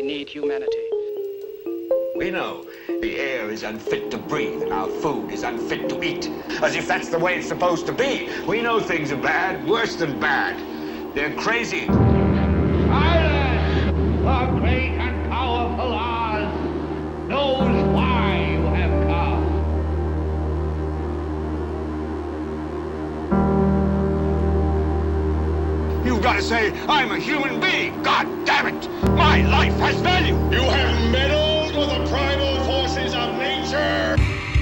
need humanity. We know the air is unfit to breathe and our food is unfit to eat, as if that's the way it's supposed to be. We know things are bad, worse than bad. They're crazy. Silence! The great and powerful Oz knows why you have come. You've got to say, I'm a human being. God damn it! My life has value. You have meddled with the primal forces of nature.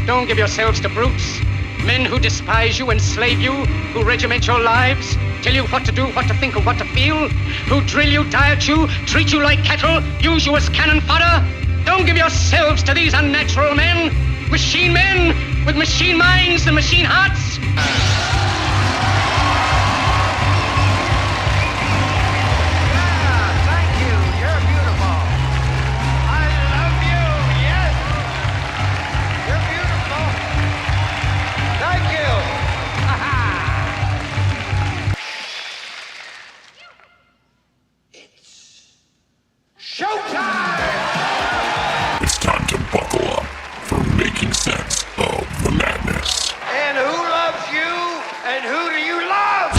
Don't give yourselves to brutes, men who despise you, enslave you, who regiment your lives, tell you what to do, what to think, or what to feel, who drill you, diet you, treat you like cattle, use you as cannon fodder. Don't give yourselves to these unnatural men with machine minds and machine hearts. It's time to buckle up for making sense of the madness. And who loves you? And who do you love?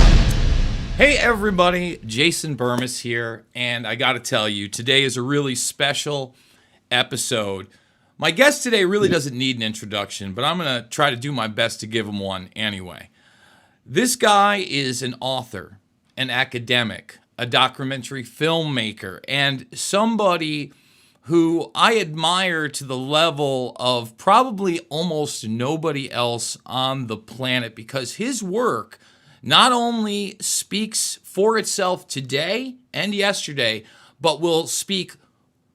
Hey everybody, Jason Bermas here, and I gotta tell you, today is a really special episode. My guest today really doesn't need an introduction, but I'm gonna try to do my best to give him one anyway. This guy is an author, an academic, a documentary filmmaker, and somebody who I admire to the level of probably almost nobody else on the planet, because his work not only speaks for itself today and yesterday, but will speak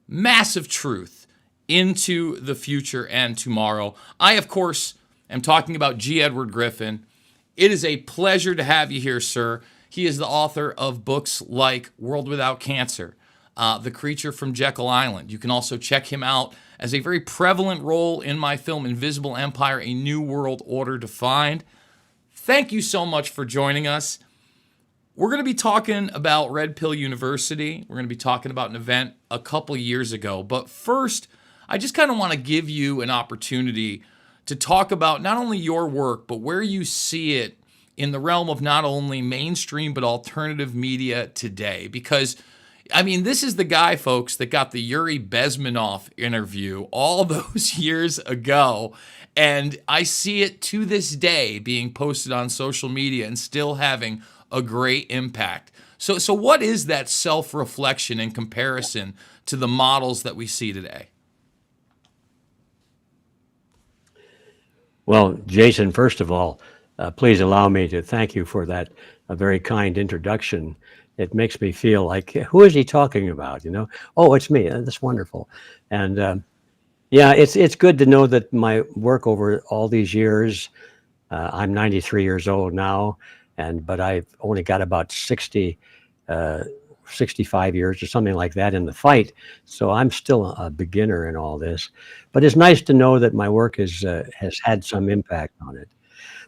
massive truth into the future and tomorrow. I, of course, am talking about G. Edward Griffin. It is a pleasure to have you here, sir. He is the author of books like World Without Cancer, The Creature from Jekyll Island. You can also check him out as a very prevalent role in my film Invisible Empire, A New World Order Defined. Thank you so much for joining us. We're going to be talking about Red Pill University. We're going to be talking about an event a couple years ago. But first, I just kind of want to give you an opportunity to talk about not only your work, but where you see it in the realm of not only mainstream, but alternative media today. Because, I mean, this is the guy, folks, that got the Yuri Bezmenov interview all those years ago. And I see it to this day being posted on social media and still having a great impact. So what is that self-reflection in comparison to the models that we see today? Well, Jason, first of all, please allow me to thank you for that very kind introduction. It makes me feel like, who is he talking about? You know, oh, it's me. That's wonderful. And yeah, it's good to know that my work over all these years, I'm 93 years old now, but I've only got about 65 years or something like that in the fight. So I'm still a beginner in all this. But it's nice to know that my work has had some impact on it.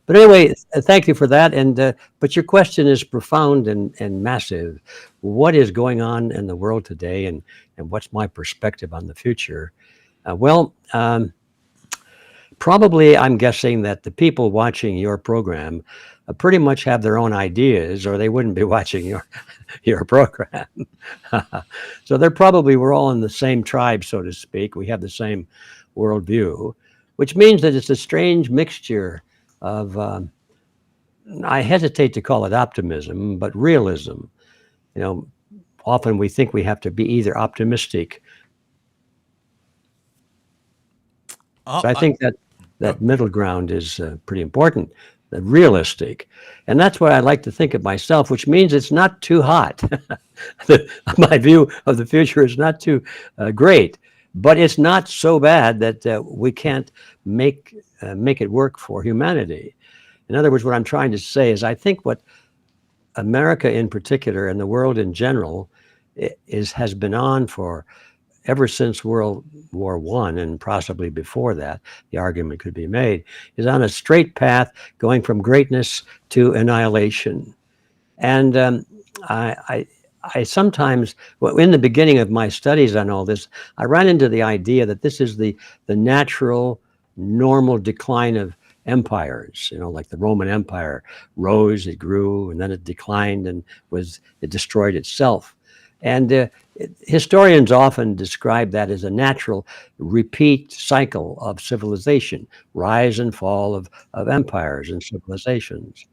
But anyway, thank you for that. And but your question is profound and massive. What is going on in the world today, and what's my perspective on the future? Probably I'm guessing that the people watching your program pretty much have their own ideas, or they wouldn't be watching your program. So we're all in the same tribe, so to speak. We have the same worldview, which means that it's a strange mixture of, I hesitate to call it optimism, but realism. You know, often we think we have to be either optimistic. So I think that middle ground is pretty important, the realistic. And that's what I like to think of myself, which means it's not too hot. My view of the future is not too great, but it's not so bad that we can't make it work for humanity. In other words, what I'm trying to say is I think what America in particular and the world in general has been on for ever since World War I, and possibly before that, the argument could be made, is on a straight path going from greatness to annihilation. And I sometimes, well, in the beginning of my studies on all this, I ran into the idea that this is the natural, normal decline of empires. Like the Roman Empire rose, it grew, and then it declined and it destroyed itself. And historians often describe that as a natural repeat cycle of civilization, rise and fall of empires and civilizations.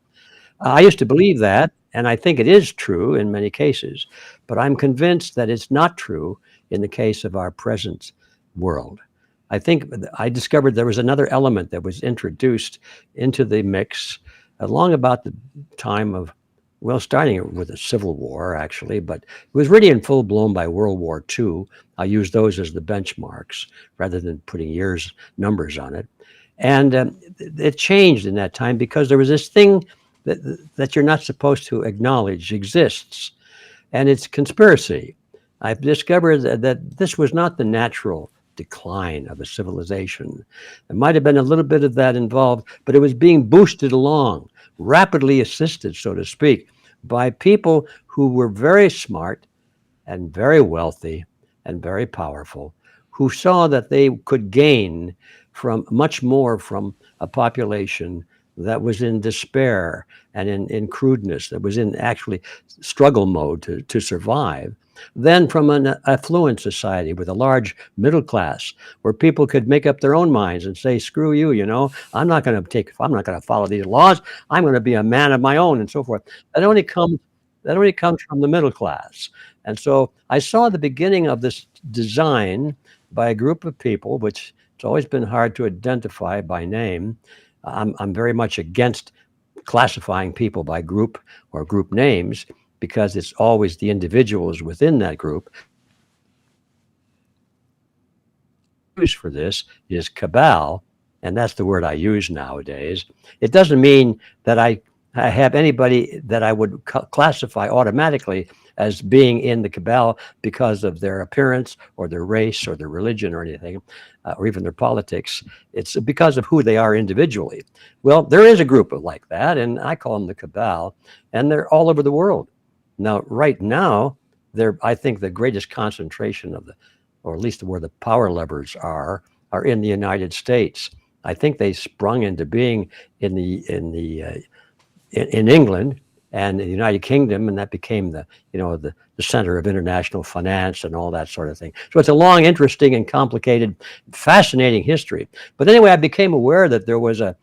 I used to believe that, and I think it is true in many cases, but I'm convinced that it's not true in the case of our present world. I think I discovered there was another element that was introduced into the mix along about the time of, well, starting with the Civil War, actually, but it was really in full blown by World War II. I use those as the benchmarks rather than putting numbers on it. And it changed in that time because there was this thing that you're not supposed to acknowledge exists, and it's conspiracy. I've discovered that this was not the natural decline of a civilization. There might have been a little bit of that involved, but it was being boosted along, rapidly assisted, so to speak, by people who were very smart and very wealthy and very powerful, who saw that they could gain from much more from a population that was in despair and in crudeness, that was in actually struggle mode to survive, than from an affluent society with a large middle class where people could make up their own minds and say, screw you, I'm not going to follow these laws. I'm going to be a man of my own, and so forth. That only comes from the middle class. And so I saw the beginning of this design by a group of people, which it's always been hard to identify by name. I'm very much against classifying people by group or group names because it's always the individuals within that group. Use for this is cabal, and that's the word I use nowadays. It doesn't mean that I have anybody that I would classify automatically as being in the cabal because of their appearance or their race or their religion or anything, or even their politics. It's because of who they are individually. Well, there is a group like that, and I call them the cabal, and they're all over the world. Now, right now, I think the greatest concentration or at least where the power levers are in the United States. I think they sprung into being in England and the United Kingdom, and that became the center of international finance and all that sort of thing. So it's a long, interesting, and complicated, fascinating history. But anyway, I became aware that there was a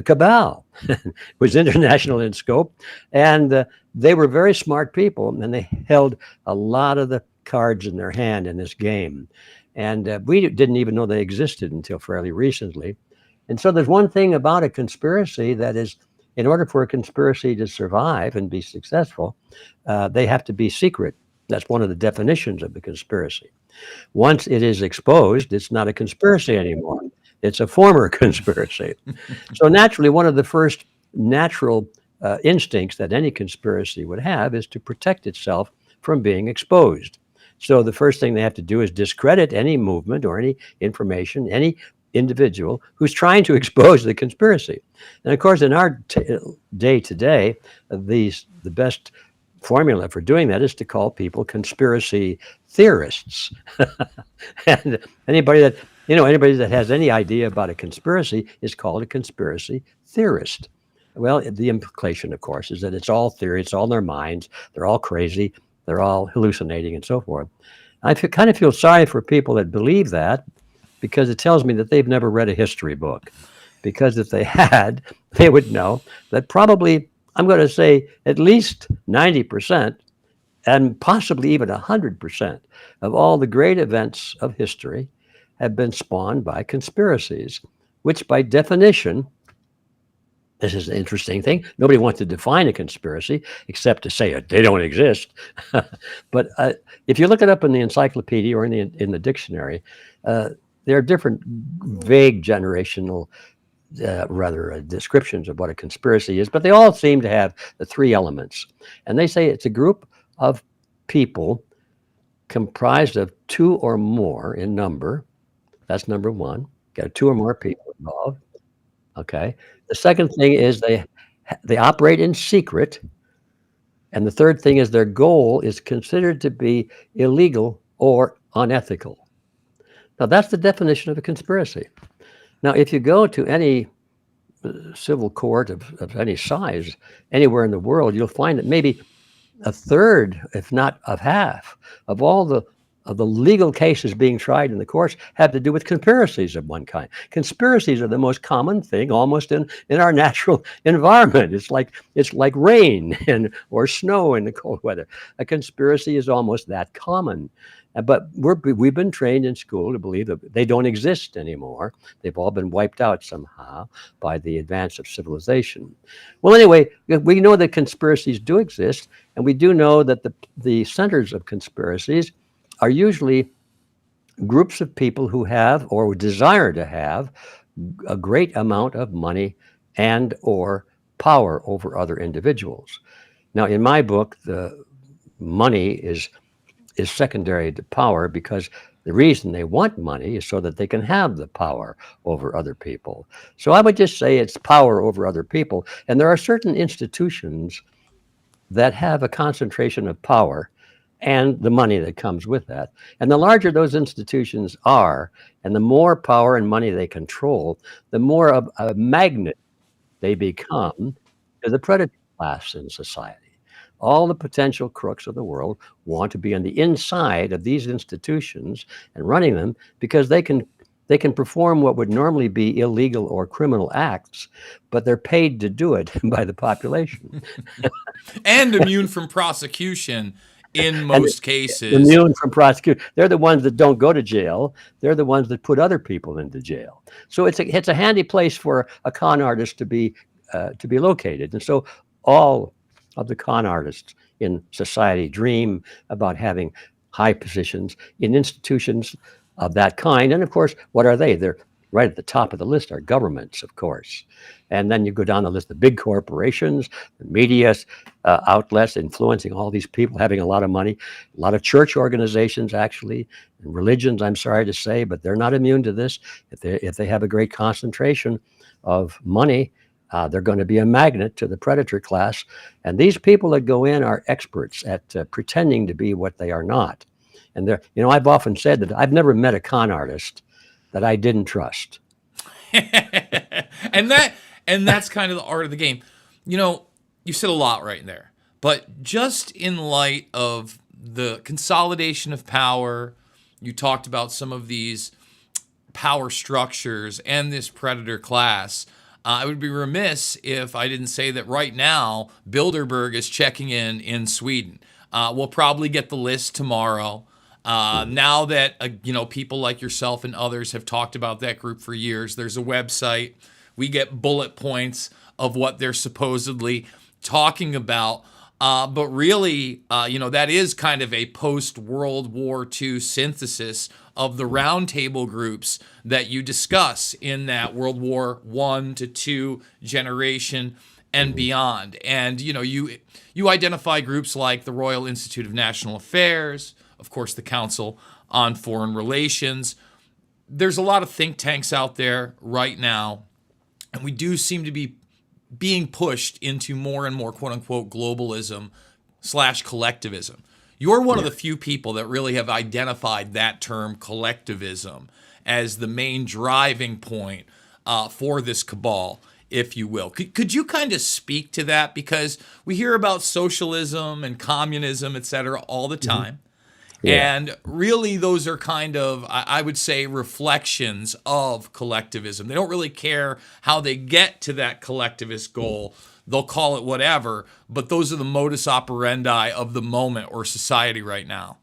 cabal. It was international in scope, and they were very smart people, and they held a lot of the cards in their hand in this game. And we didn't even know they existed until fairly recently. And so there's one thing about a conspiracy that is, in order for a conspiracy to survive and be successful, they have to be secret. That's one of the definitions of a conspiracy. Once it is exposed, it's not a conspiracy anymore. It's a former conspiracy. So naturally, one of the first natural instincts that any conspiracy would have is to protect itself from being exposed. So the first thing they have to do is discredit any movement or any information, any individual who's trying to expose the conspiracy. And of course, in our day today, the best formula for doing that is to call people conspiracy theorists. And anybody that has any idea about a conspiracy is called a conspiracy theorist. Well, the implication, of course, is that it's all theory, it's all in their minds, they're all crazy, they're all hallucinating and so forth. I kind of feel sorry for people that believe that, because it tells me that they've never read a history book. Because if they had, they would know that probably, I'm going to say, at least 90% and possibly even 100% of all the great events of history have been spawned by conspiracies, which by definition, this is an interesting thing. Nobody wants to define a conspiracy except to say they don't exist. But if you look it up in the encyclopedia or in the dictionary, there are different vague generational descriptions of what a conspiracy is, but they all seem to have the three elements. And they say it's a group of people comprised of two or more in number. That's number one. Got two or more people involved. Okay. The second thing is they operate in secret. And the third thing is their goal is considered to be illegal or unethical. Now, that's the definition of a conspiracy. Now, if you go to any civil court of any size anywhere in the world, you'll find that maybe a third, if not of half, of all the legal cases being tried in the courts have to do with conspiracies of one kind. Conspiracies are the most common thing almost in our natural environment. It's like rain or snow in the cold weather. A conspiracy is almost that common. But we've been trained in school to believe that they don't exist anymore. They've all been wiped out somehow by the advance of civilization. Well, anyway, we know that conspiracies do exist, and we do know that the centers of conspiracies are usually groups of people who have or desire to have a great amount of money and or power over other individuals. Now, in my book, the money is secondary to power, because the reason they want money is so that they can have the power over other people. So I would just say it's power over other people. And there are certain institutions that have a concentration of power and the money that comes with that. And the larger those institutions are, and the more power and money they control, the more of a magnet they become to the predator class in society. All the potential crooks of the world want to be on the inside of these institutions and running them, because they can perform what would normally be illegal or criminal acts, but they're paid to do it by the population. And immune from prosecution in most cases. Immune from prosecution. They're the ones that don't go to jail. They're the ones that put other people into jail. So it's a handy place for a con artist to be located. And so all of the con artists in society dream about having high positions in institutions of that kind. And of course, what are they? They're right at the top of the list are governments, of course. And then you go down the list of big corporations, the media outlets influencing all these people, having a lot of money, a lot of church organizations, actually, and religions, I'm sorry to say, but they're not immune to this. If they have a great concentration of money, they're going to be a magnet to the predator class. And these people that go in are experts at pretending to be what they are not. And I've often said that I've never met a con artist that I didn't trust. and that's kind of the art of the game. You said a lot right there, but just in light of the consolidation of power, you talked about some of these power structures and this predator class. I would be remiss if I didn't say that right now, Bilderberg is checking in Sweden. We'll probably get the list tomorrow. Now that, people like yourself and others have talked about that group for years, there's a website. We get bullet points of what they're supposedly talking about. But really, that is kind of a post-World War II synthesis of the roundtable groups that you discuss in that World War I to II generation and beyond. And, you identify groups like the Royal Institute of National Affairs, of course, the Council on Foreign Relations. There's a lot of think tanks out there right now, and we do seem to be being pushed into more and more quote-unquote globalism / collectivism. You're one of the few people that really have identified that term collectivism as the main driving point for this cabal, if you will. Could you kind of speak to that? Because we hear about socialism and communism, et cetera, all the time. Yeah. And really, those are kind of, I would say, reflections of collectivism. They don't really care how they get to that collectivist goal. They'll call it whatever, but those are the modus operandi of the moment or society right now.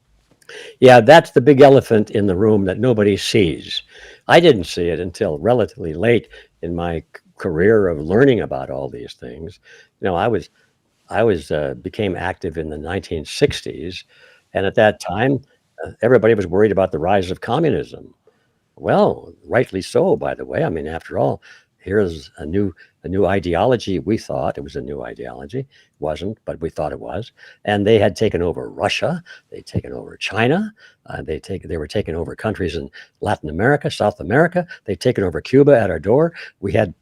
Yeah, that's the big elephant in the room that nobody sees. I didn't see it until relatively late in my career of learning about all these things. I became active in the 1960s. And at that time, everybody was worried about the rise of communism. Well, rightly so, by the way. I mean, after all, here's a new ideology. We thought it was a new ideology. It wasn't, but we thought it was. And they had taken over Russia. They'd taken over China. They were taking over countries in Latin America, South America. They'd taken over Cuba at our door. We had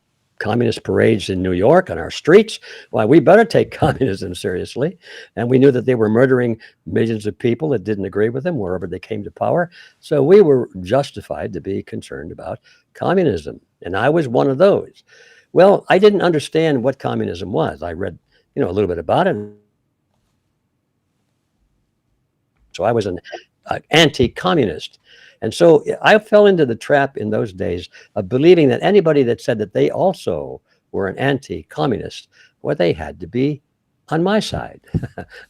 communist parades in New York on our streets. Why, we better take communism seriously. And we knew that they were murdering millions of people that didn't agree with them wherever they came to power. So we were justified to be concerned about communism. And I was one of those. Well, I didn't understand what communism was. I read, a little bit about it. So I was an anti-communist. And so I fell into the trap in those days of believing that anybody that said that they also were an anti-communist, well, they had to be on my side.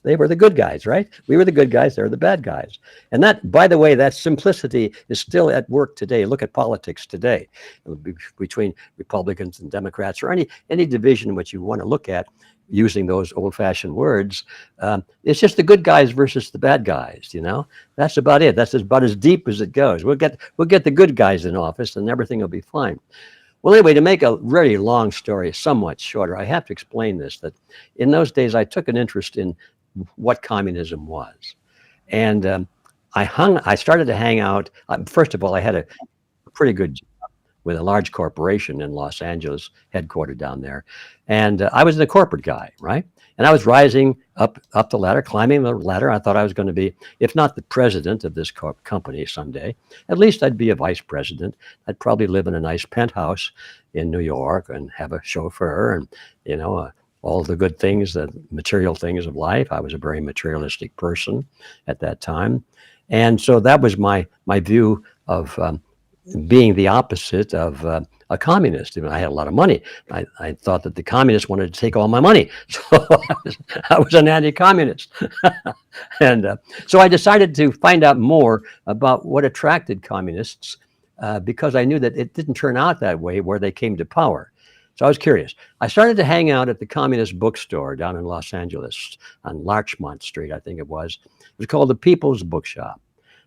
They were the good guys, right? We were the good guys. They're the bad guys. And that, by the way, that simplicity is still at work today. Look at politics today between Republicans and Democrats, or any division which you want to look at using those old-fashioned words. It's just the good guys versus the bad guys. That's about it. That's about as deep as it goes. We'll get the good guys in office, and everything will be fine. Well, anyway, to make a really long story somewhat shorter, I have to explain this, that in those days I took an interest in what communism was. And I started to hang out. First of all, I had a pretty good job with a large corporation in Los Angeles, headquartered down there. And I was the corporate guy, right? And I was rising up the ladder, climbing the ladder. I thought I was going to be, if not the president of this company someday, at least I'd be a vice president. I'd probably live in a nice penthouse in New York and have a chauffeur and, all the good things, the material things of life. I was a very materialistic person at that time. And so that was my view of being the opposite of a communist. I had a lot of money. I thought that the communists wanted to take all my money. So I was an anti-communist. And so I decided to find out more about what attracted communists because I knew that it didn't turn out that way where they came to power. So I was curious. I started to hang out at the communist bookstore down in Los Angeles on Larchmont Street, I think it was. It was called the People's Bookshop.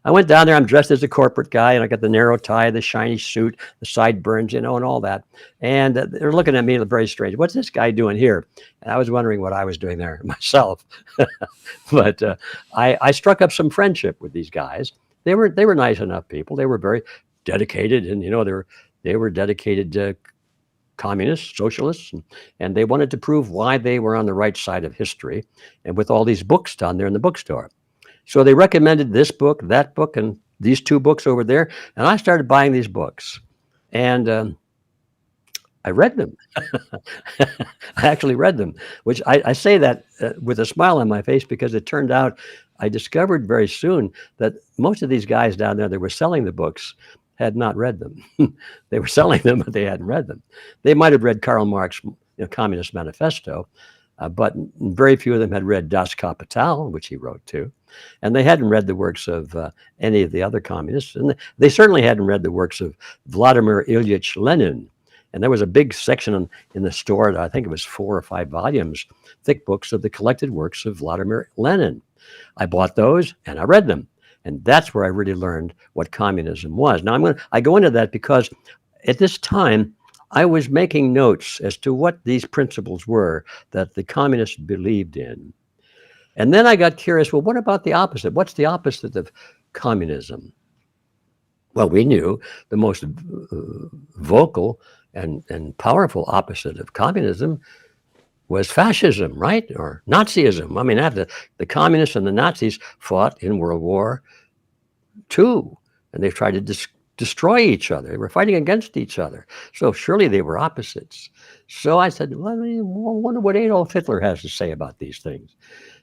I went down there, I'm dressed as a corporate guy, and I got the narrow tie, the shiny suit, the sideburns, and all that. And they're looking at me very strange. What's this guy doing here? And I was wondering what I was doing there myself. But I struck up some friendship with these guys. They were nice enough people. They were very dedicated, and they were dedicated communists, socialists, and they wanted to prove why they were on the right side of history, and with all these books down there in the bookstore. So they recommended this book, that book, and these two books over there. And I started buying these books. And I read them. I actually read them, which I say that with a smile on my face because it turned out I discovered very soon that most of these guys down there that were selling the books had not read them. They were selling them, but they hadn't read them. They might have read Karl Marx' Communist Manifesto, but very few of them had read Das Kapital, which he wrote too. And they hadn't read the works of any of the other communists. And they certainly hadn't read the works of Vladimir Ilyich Lenin. And there was a big section in the store, I think it was 4 or 5 volumes, thick books of the collected works of Vladimir Lenin. I bought those and I read them. And that's where I really learned what communism was. Now I go into that because at this time, I was making notes as to what these principles were that the communists believed in. And then I got curious, well, what about the opposite? What's the opposite of communism? Well, we knew the most vocal and powerful opposite of communism was fascism, right? Or Nazism. I mean, the communists and the Nazis fought in World War II, and they tried to destroy each other. They were fighting against each other. So surely they were opposites. So I said, well, I wonder what Adolf Hitler has to say about these things.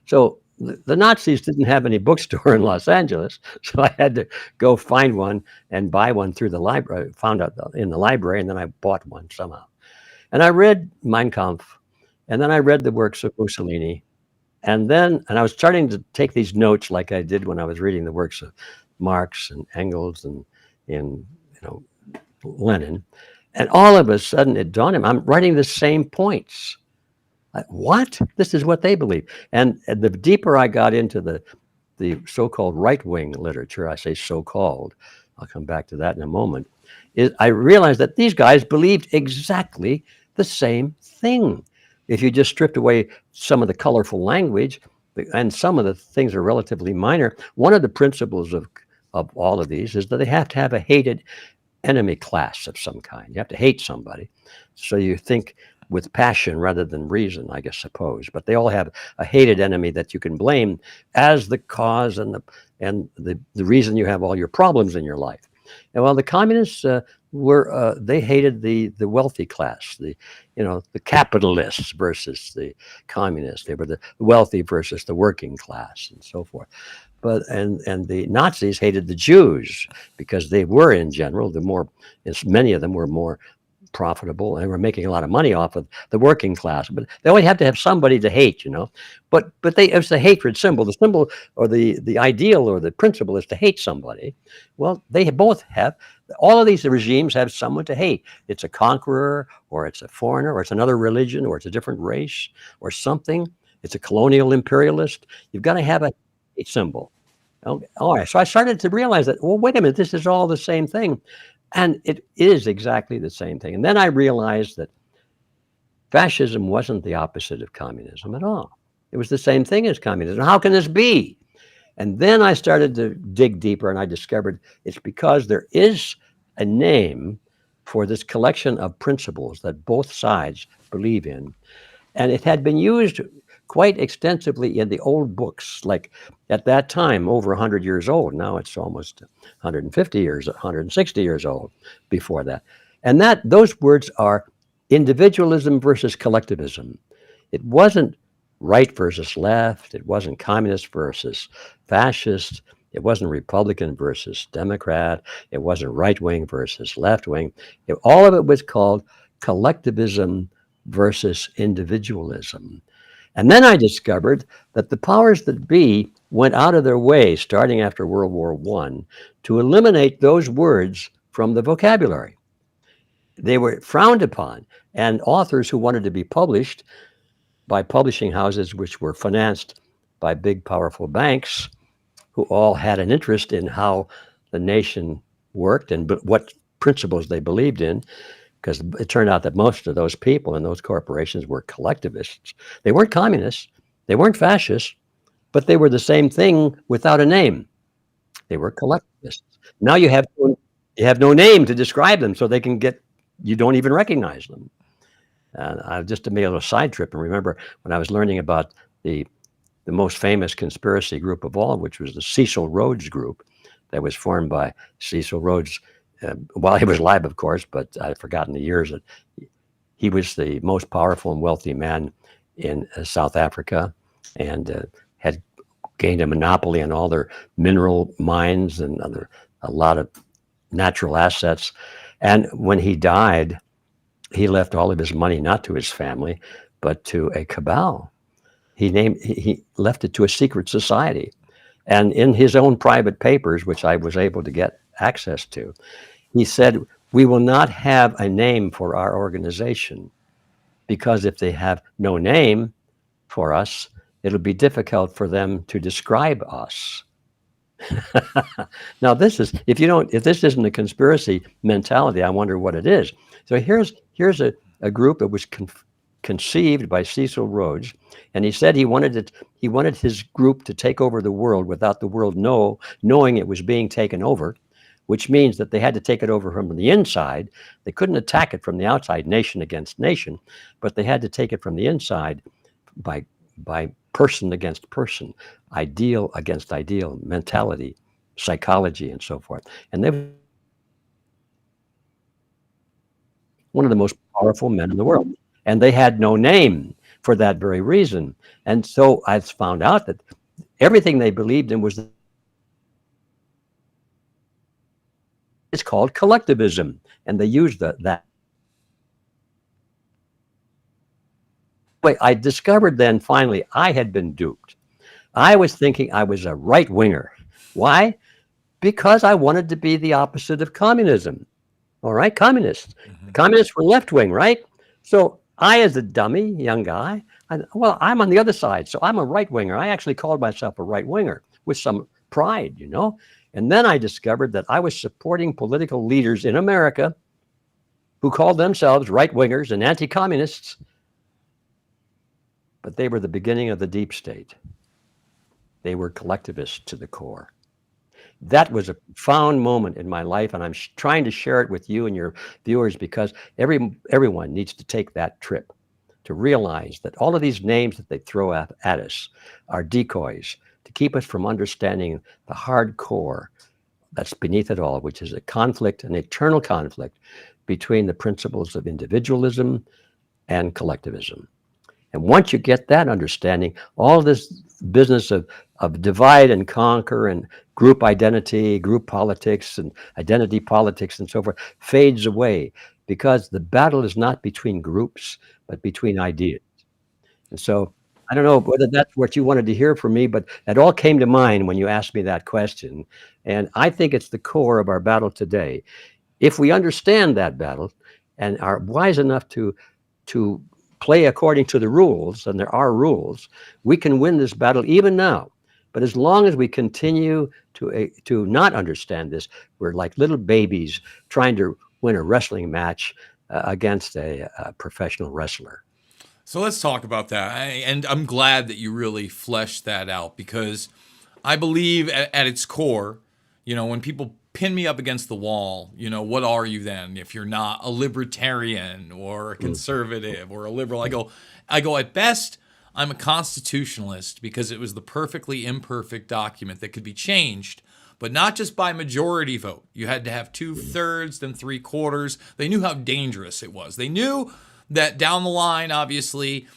So the Nazis didn't have any bookstore in Los Angeles, so I had to go find one and buy one through the library. Found out in the library, and then I bought one somehow. And I read Mein Kampf, and then I read the works of Mussolini, and I was starting to take these notes like I did when I was reading the works of Marx and Engels and Lenin, and all of a sudden it dawned on me, I'm writing the same points. What? This is what they believe. And the deeper I got into the so-called right-wing literature, I say so-called, I'll come back to that in a moment, I realized that these guys believed exactly the same thing. If you just stripped away some of the colorful language, and some of the things are relatively minor, one of the principles of all of these is that they have to have a hated enemy class of some kind. You have to hate somebody. So you think with passion rather than reason, I guess, suppose. But they all have a hated enemy that you can blame as the cause and the reason you have all your problems in your life. And while the communists were they hated the wealthy class, the capitalists versus the communists. They were the wealthy versus the working class and so forth. But and the Nazis hated the Jews because they were, in general, many of them were more profitable and were making a lot of money off of the working class. But they always have to have somebody to hate, But it's the hatred symbol. The symbol or the ideal or the principle is to hate somebody. Well, they both have. All of these regimes have someone to hate. It's a conqueror, or it's a foreigner, or it's another religion, or it's a different race, or something. It's a colonial imperialist. You've got to have a hate symbol. Okay. All right. So I started to realize that, well, wait a minute, this is all the same thing. And it is exactly the same thing. And then I realized that fascism wasn't the opposite of communism at all. It was the same thing as communism. How can this be? And then I started to dig deeper, and I discovered it's because there is a name for this collection of principles that both sides believe in. And it had been used quite extensively in the old books, like at that time, over 100 years old. Now it's almost 150 years, 160 years old before that. And those words are individualism versus collectivism. It wasn't right versus left. It wasn't communist versus fascist. It wasn't Republican versus Democrat. It wasn't right wing versus left wing. All of it was called collectivism versus individualism. And then I discovered that the powers that be went out of their way, starting after World War I, to eliminate those words from the vocabulary. They were frowned upon, and authors who wanted to be published by publishing houses which were financed by big, powerful banks, who all had an interest in how the nation worked and what principles they believed in, because it turned out that most of those people in those corporations were collectivists. They weren't communists, they weren't fascists, but they were the same thing without a name. They were collectivists. Now you have no name to describe them, so you don't even recognize them. Just to make a little side trip, and remember when I was learning about the most famous conspiracy group of all, which was the Cecil Rhodes group, that was formed by Cecil Rhodes. While he was alive, of course, but I've forgotten the years. That he was the most powerful and wealthy man in South Africa, and had gained a monopoly on all their mineral mines and a lot of natural assets. And when he died, he left all of his money not to his family, but to a cabal. He left it to a secret society. And in his own private papers, which I was able to get access to, he said, we will not have a name for our organization, because if they have no name for us, it'll be difficult for them to describe us. Now, if this isn't a conspiracy mentality, I wonder what it is. So here's a group that was conceived by Cecil Rhodes, and he said he wanted his group to take over the world without the world knowing it was being taken over, which means that they had to take it over from the inside. They couldn't attack it from the outside, nation against nation, but they had to take it from the inside by person against person, ideal against ideal, mentality, psychology, and so forth. And they one of the most powerful men in the world. And they had no name for that very reason. And so I found out that everything they believed in it's called collectivism, and they used that. Wait, I discovered then finally I had been duped. I was thinking I was a right winger. Why? Because I wanted to be the opposite of communism. All right, communists. Mm-hmm. Communists were left wing, right? So I, as a dummy young guy, I'm on the other side, so I'm a right winger. I actually called myself a right winger with some pride, And then I discovered that I was supporting political leaders in America who called themselves right-wingers and anti-communists, but they were the beginning of the deep state. They were collectivists to the core. that was a profound moment in my life, and I'm trying to share it with you and your viewers because everyone needs to take that trip to realize that all of these names that they throw at us are decoys to keep us from understanding the hard core that's beneath it all, which is a conflict, an eternal conflict between the principles of individualism and collectivism. And once you get that understanding, all this business of divide and conquer and group identity, group politics and identity politics and so forth fades away, because the battle is not between groups, but between ideas. And so I don't know whether that's what you wanted to hear from me, but it all came to mind when you asked me that question. And I think it's the core of our battle today. If we understand that battle and are wise enough to play according to the rules, and there are rules, we can win this battle even now. But as long as we continue to not understand this, we're like little babies trying to win a wrestling match against a professional wrestler. So let's talk about that. And I'm glad that you really fleshed that out, because I believe at its core, when people pin me up against the wall, what are you then if you're not a libertarian or a conservative or a liberal? I go at best, I'm a constitutionalist, because it was the perfectly imperfect document that could be changed, but not just by majority vote. You had to have 2/3, then 3/4. They knew how dangerous it was. They knew that down the line, obviously,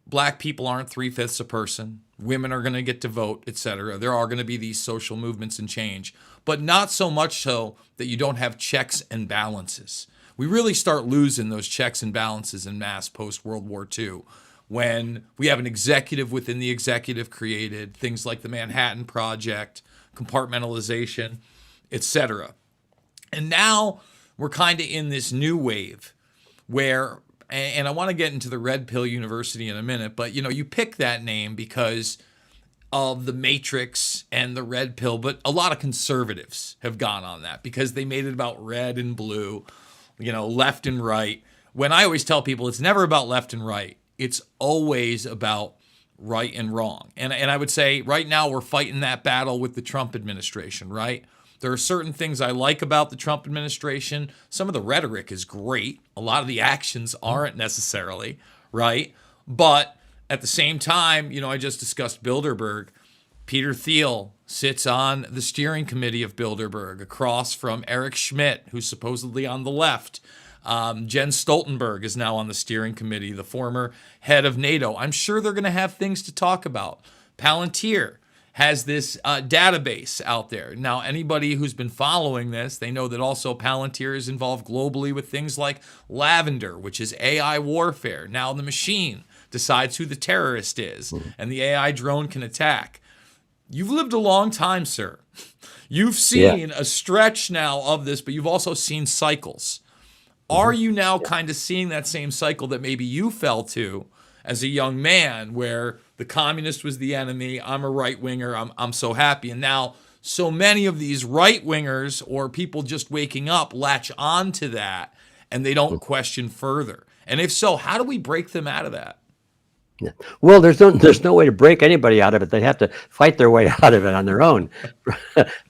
black people aren't 3/5 a person. Women are going to get to vote, etc. There are going to be these social movements and change, but not so much so that you don't have checks and balances. We really start losing those checks and balances in mass post-World War II, when we have an executive within the executive created, things like the Manhattan Project, compartmentalization, etc. And now we're kind of in this new wave where, and I want to get into the Red Pill University in a minute, but you pick that name because of the Matrix and the Red Pill, but a lot of conservatives have gone on that because they made it about red and blue, left and right. When I always tell people it's never about left and right, it's always about right and wrong. And I would say right now we're fighting that battle with the Trump administration, right? There are certain things I like about the Trump administration. Some of the rhetoric is great. A lot of the actions aren't necessarily, right? But at the same time, I just discussed Bilderberg. Peter Thiel sits on the steering committee of Bilderberg, across from Eric Schmidt, who's supposedly on the left. Jen Stoltenberg is now on the steering committee, the former head of NATO. I'm sure they're going to have things to talk about. Palantir has this database out there. Now, anybody who's been following this, they know that also Palantir is involved globally with things like Lavender, which is AI warfare. Now the machine decides who the terrorist is, and the AI drone can attack. You've lived a long time, sir. You've seen a stretch now of this, but you've also seen cycles. Are you now kind of seeing that same cycle that maybe you fell to as a young man, where the communist was the enemy, I'm a right-winger, I'm so happy, and now so many of these right-wingers or people just waking up latch on to that and they don't question further? And if so, how do we break them out of that? Yeah. Well, there's no way to break anybody out of it. They have to fight their way out of it on their own.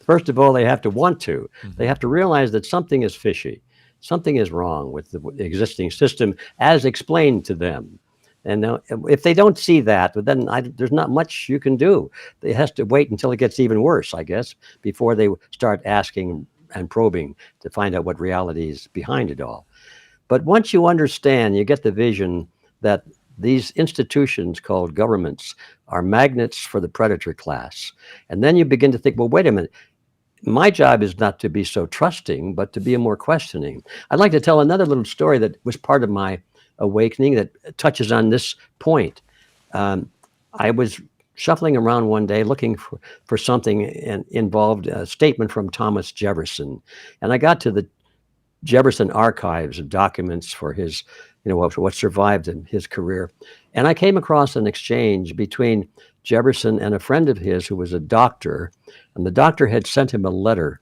First of all, they have to want to. They have to realize that something is fishy. Something is wrong with the existing system as explained to them. And now, if they don't see that, then there's not much you can do. They has to wait until it gets even worse, I guess, before they start asking and probing to find out what reality is behind it all. But once you understand, you get the vision that these institutions called governments are magnets for the predator class. And then you begin to think, well, wait a minute. My job is not to be so trusting, but to be a more questioning. I'd like to tell another little story that was part of my awakening that touches on this point. I was shuffling around one day looking for something, and involved a statement from Thomas Jefferson. And I got to the Jefferson archives of documents for his, what survived in his career. And I came across an exchange between Jefferson and a friend of his who was a doctor. And the doctor had sent him a letter,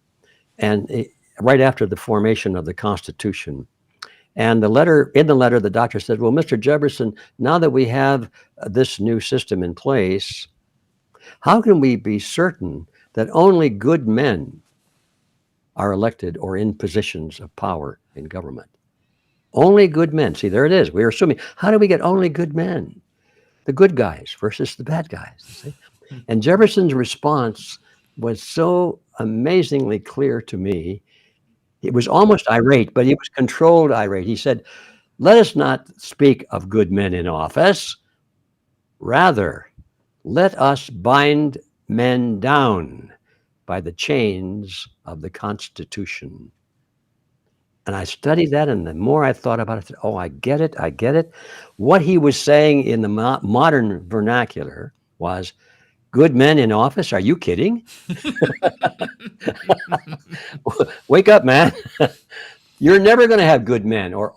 and right after the formation of the Constitution. And in the letter, the doctor said, well, Mr. Jefferson, now that we have this new system in place, how can we be certain that only good men are elected or in positions of power in government. Only good men. See, there it is. We're assuming, how do we get only good men? The good guys versus the bad guys. See? And Jefferson's response was so amazingly clear to me. It was almost irate, but he was controlled irate. He said, let us not speak of good men in office. Rather, let us bind men down by the chains of the Constitution. And I studied that, and the more I thought about it, I said, oh, I get it, I get it. What he was saying in the modern vernacular was, good men in office? Are you kidding? Wake up, man. You're never going to have good men, or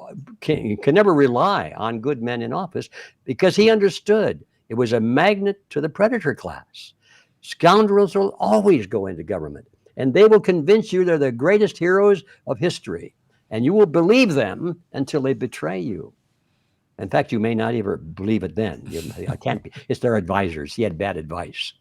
you can never rely on good men in office, because he understood it was a magnet to the predator class. Scoundrels will always go into government, and they will convince you they're the greatest heroes of history, and you will believe them until they betray you. In fact, you may not even believe it then. I can't be. It's their advisors. He had bad advice.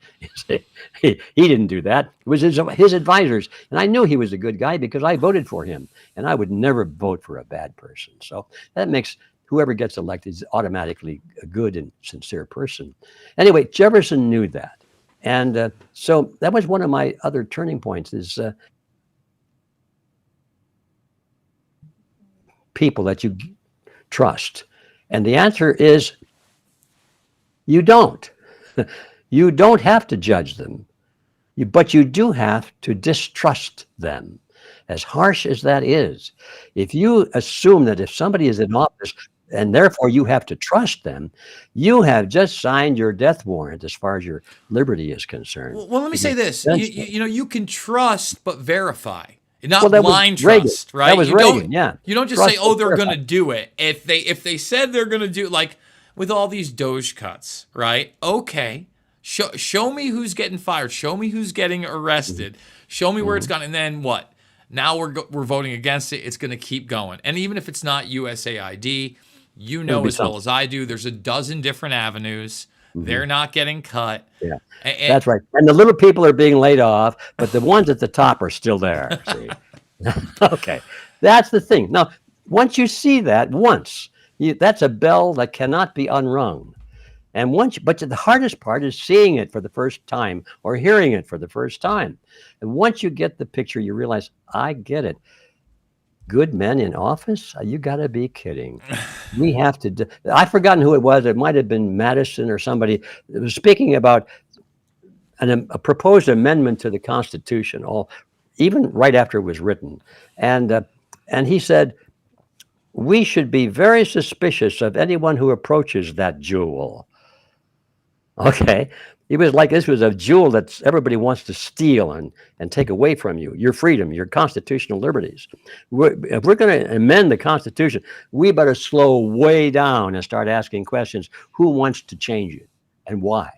He didn't do that. It was his advisors. And I knew he was a good guy because I voted for him. And I would never vote for a bad person. So that makes whoever gets elected is automatically a good and sincere person. Anyway, Jefferson knew that. And so that was one of my other turning points is people that you trust. And the answer is you don't. You don't have to judge them, but you do have to distrust them. As harsh as that is, if you assume that if somebody is in office and therefore you have to trust them, you have just signed your death warrant as far as your liberty is concerned. Well, let me say this. You can trust but verify. Not Well, that was blind Reagan. trust, right? That was Reagan, yeah. You don't just Trust say, "Oh, but they're verify." going to do it." If they said they're going to do, like with all these Doge cuts, right? Okay, show me who's getting fired. Show me who's getting arrested. Show me where it's gone, and then what? Now we're voting against it. It's going to keep going, and even if it's not USAID, you know as well as I do, there's a dozen different avenues. They're not getting cut. Yeah, that's right. And the little people are being laid off, but the ones at the top are still there. See? Okay, that's the thing. Now, once you see that, that's a bell that cannot be unrung. And but the hardest part is seeing it for the first time or hearing it for the first time. And once you get the picture, you realize, I get it. Good men in office? You got to be kidding. We have to. I've forgotten who it was. It might have been Madison or somebody that was speaking about a proposed amendment to the Constitution, even right after it was written. And he said, we should be very suspicious of anyone who approaches that jewel. Okay. It was like this was a jewel that everybody wants to steal and take away from you, your freedom, your constitutional liberties. If we're going to amend the Constitution, we better slow way down and start asking questions. Who wants to change it and why?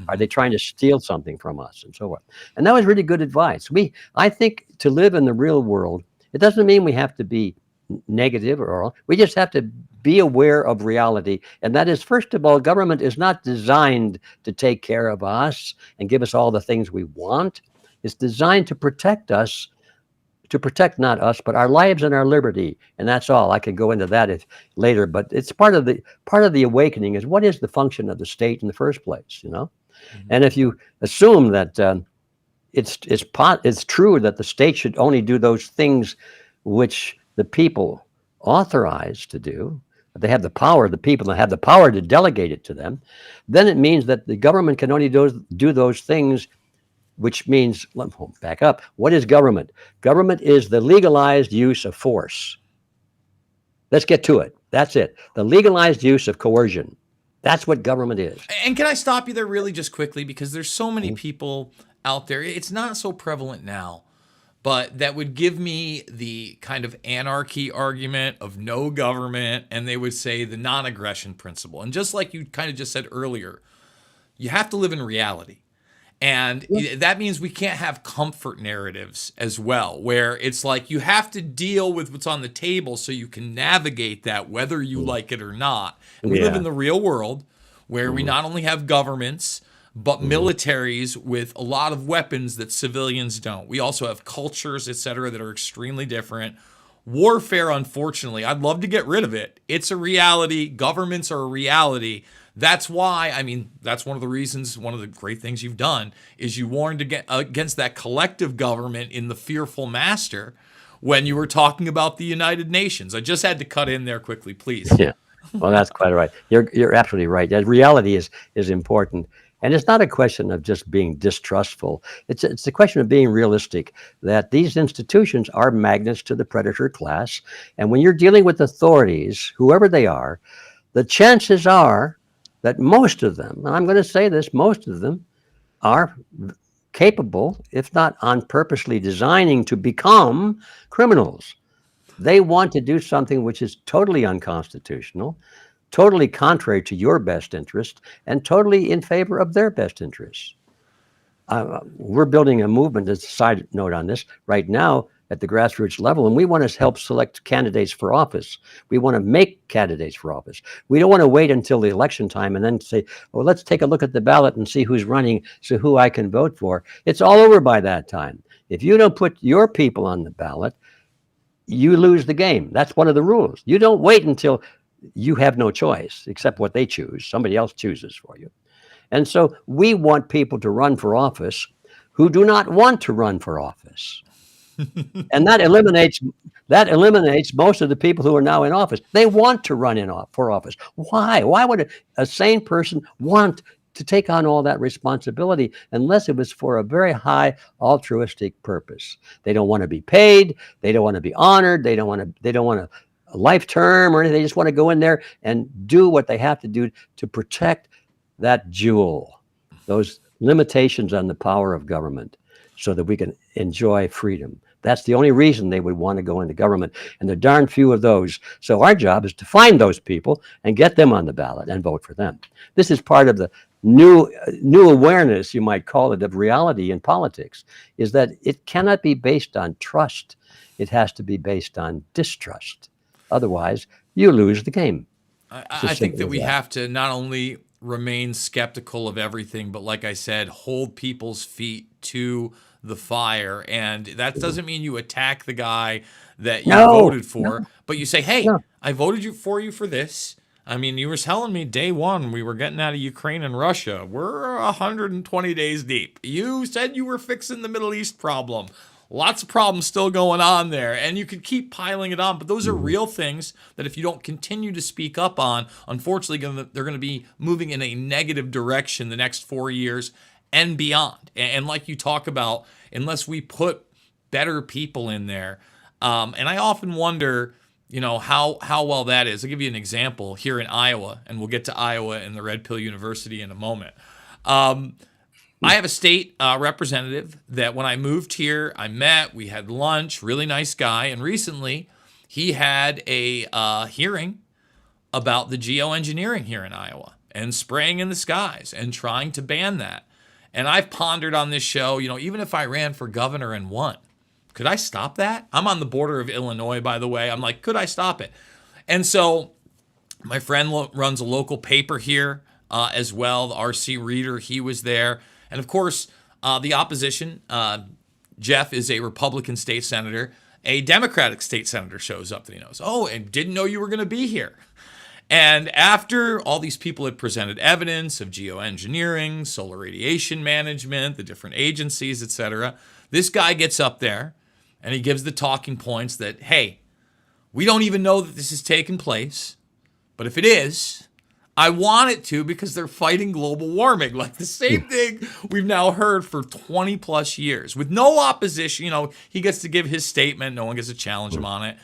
Are they trying to steal something from us and so forth? And that was really good advice. I think to live in the real world, it doesn't mean we have to be negative we just have to be aware of reality. And that is, first of all, government is not designed to take care of us and give us all the things we want. It's designed to protect us, not us, but our lives and our liberty. And that's all. I could go into that later, but it's part of the awakening is what is the function of the state in the first place, And if you assume that it's true that the state should only do those things which the people authorize to do, they have the power, the people that have the power to delegate it to them, then it means that the government can only do those things, which means, back up, what is government? Government is the legalized use of force. Let's get to it. That's it. The legalized use of coercion. That's what government is. And can I stop you there really just quickly? Because there's so many people out there, it's not so prevalent now, but that would give me the kind of anarchy argument of no government, and they would say the non-aggression principle. And just like you kind of just said earlier, you have to live in reality. And that means we can't have comfort narratives as well, where it's like you have to deal with what's on the table so you can navigate that, whether you like it or not. And we live in the real world where we not only have governments, but militaries with a lot of weapons that civilians don't. We also have cultures, etc., that are extremely different. Warfare, unfortunately, I'd love to get rid of it. It's a reality. Governments are a reality. That's why, I mean, that's one of the reasons, one of the great things you've done is you warned against that collective government in The Fearful Master when you were talking about the United Nations. I just had to cut in there quickly, please. Yeah. Well, that's quite right. You're absolutely right. That reality is important. And it's not a question of just being distrustful. It's a question of being realistic, that these institutions are magnets to the predator class. And when you're dealing with authorities, whoever they are, the chances are that most of them, and I'm going to say this, most of them are capable, if not on purposely designing to become criminals. They want to do something which is totally unconstitutional, totally contrary to your best interest, and totally in favor of their best interests. We're building a movement, as a side note on this, right now at the grassroots level, and we want to help select candidates for office. We want to make candidates for office. We don't want to wait until the election time and then say, well, let's take a look at the ballot and see who's running, so who I can vote for. It's all over by that time. If you don't put your people on the ballot, you lose the game. That's one of the rules. You don't wait until you have no choice except what they choose. Somebody else chooses for you. And so we want people to run for office who do not want to run for office. And that eliminates most of the people who are now in office. They want to run for office. Why? Why would a sane person want to take on all that responsibility unless it was for a very high altruistic purpose? They don't want to be paid. They don't want to be honored. They don't want a life term or anything. They just want to go in there and do what they have to do to protect that jewel, those limitations on the power of government, so that we can enjoy freedom. That's the only reason they would want to go into government. And there are darn few of those. So our job is to find those people and get them on the ballot and vote for them. This is part of the new awareness, you might call it, of reality in politics, is that it cannot be based on trust. It has to be based on distrust. Otherwise, you lose the game. I think that we have to not only remain skeptical of everything, but like I said, hold people's feet to the fire. And that doesn't mean you attack the guy that you voted for, but you say, hey, I voted for you for this. I mean, you were telling me day one we were getting out of Ukraine and Russia. We're 120 days deep. You said you were fixing the Middle East problem. Lots of problems still going on there, and you could keep piling it on, but those are real things that if you don't continue to speak up on, unfortunately, they're going to be moving in a negative direction the next 4 years and beyond. And like you talk about, unless we put better people in there, and I often wonder, how well that is. I'll give you an example here in Iowa, and we'll get to Iowa and the Red Pill University in a moment. I have a state representative that when I moved here, I met, we had lunch, really nice guy. And recently he had a hearing about the geoengineering here in Iowa and spraying in the skies and trying to ban that. And I've pondered on this show, even if I ran for governor and won, could I stop that? I'm on the border of Illinois, by the way. I'm like, could I stop it? And so my friend runs a local paper here as well, the RC Reader. He was there. And of course, the opposition, Jeff is a Republican state senator. A Democratic state senator shows up that he knows. Oh, and didn't know you were going to be here. And after all these people had presented evidence of geoengineering, solar radiation management, the different agencies, etc., this guy gets up there and he gives the talking points that, hey, we don't even know that this has taken place. But if it is, I want it to, because they're fighting global warming. Like the same thing we've now heard for 20 plus years with no opposition. He gets to give his statement. No one gets to challenge him on it.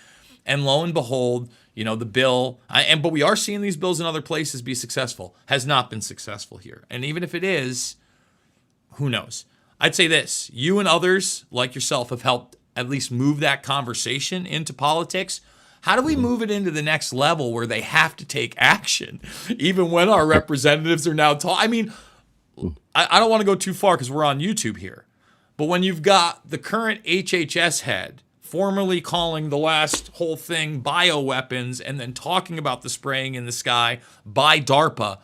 And lo and behold, the bill, but we are seeing these bills in other places be successful, has not been successful here. And even if it is, who knows? I'd say this, you and others like yourself have helped at least move that conversation into politics. How do we move it into the next level where they have to take action, even when our representatives are now talking? I mean, I don't want to go too far because we're on YouTube here. But when you've got the current HHS head formerly calling the last whole thing bioweapons and then talking about the spraying in the sky by DARPA,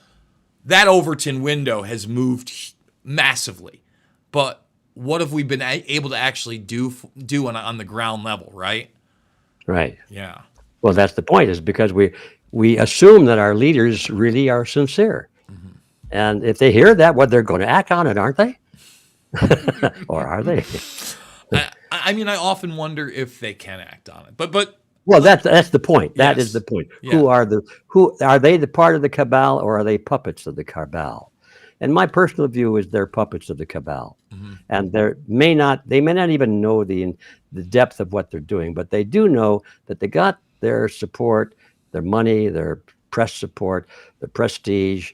that Overton window has moved massively. But what have we been able to actually do on the ground level, right? Right. Yeah. Well, that's the point, is because we assume that our leaders really are sincere. And if they hear that, they're going to act on it, aren't they? Or are they? I mean, I often wonder if they can act on it, but well, that's the point. That yes. is the point. Yeah. Who are they, the part of the cabal, or are they puppets of the cabal? And my personal view is they're puppets of the cabal, and they may not even know the depth of what they're doing, but they do know that they got their support, their money, their press support, their prestige,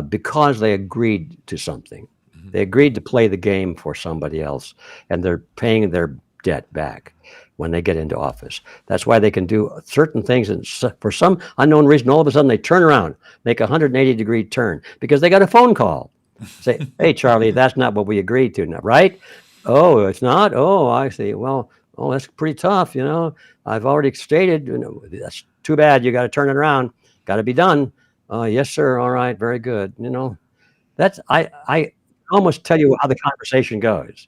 because they agreed to something. They agreed to play the game for somebody else, and they're paying their debt back when they get into office. That's why they can do certain things, and for some unknown reason, all of a sudden they turn around, make a 180-degree turn, because they got a phone call. Say, hey, Charlie, that's not what we agreed to, right? Oh, it's not? Oh, I see. Well, that's pretty tough, I've already stated, that's too bad. You got to turn it around. Got to be done. Yes, sir. All right. Very good. That's, I almost tell you how the conversation goes.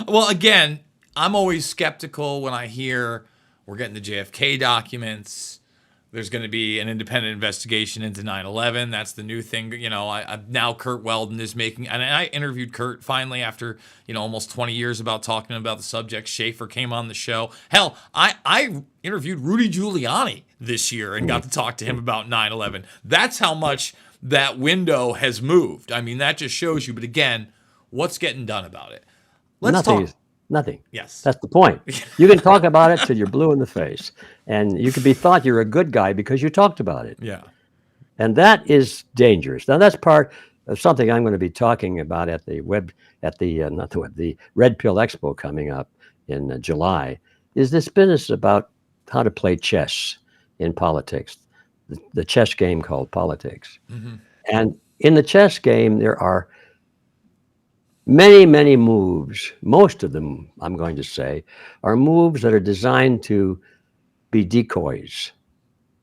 Well, again, I'm always skeptical when I hear we're getting the JFK documents. There's going to be an independent investigation into 9/11. That's the new thing. Now Kurt Weldon is making, and I interviewed Kurt finally after, almost 20 years about talking about the subject. Schaefer came on the show. Hell, I interviewed Rudy Giuliani this year and got to talk to him about 9/11. That's how much that window has moved. I mean, that just shows you. But again, what's getting done about it? Let's talk. Nothing. Yes. That's the point. You can talk about it till you're blue in the face, and you can be thought you're a good guy because you talked about it. Yeah. And that is dangerous. Now, that's part of something I'm going to be talking about at the the Red Pill Expo coming up in July, is this business about how to play chess in politics, the chess game called politics. And in the chess game, there are many, many moves. Most of them, I'm going to say, are moves that are designed to be decoys,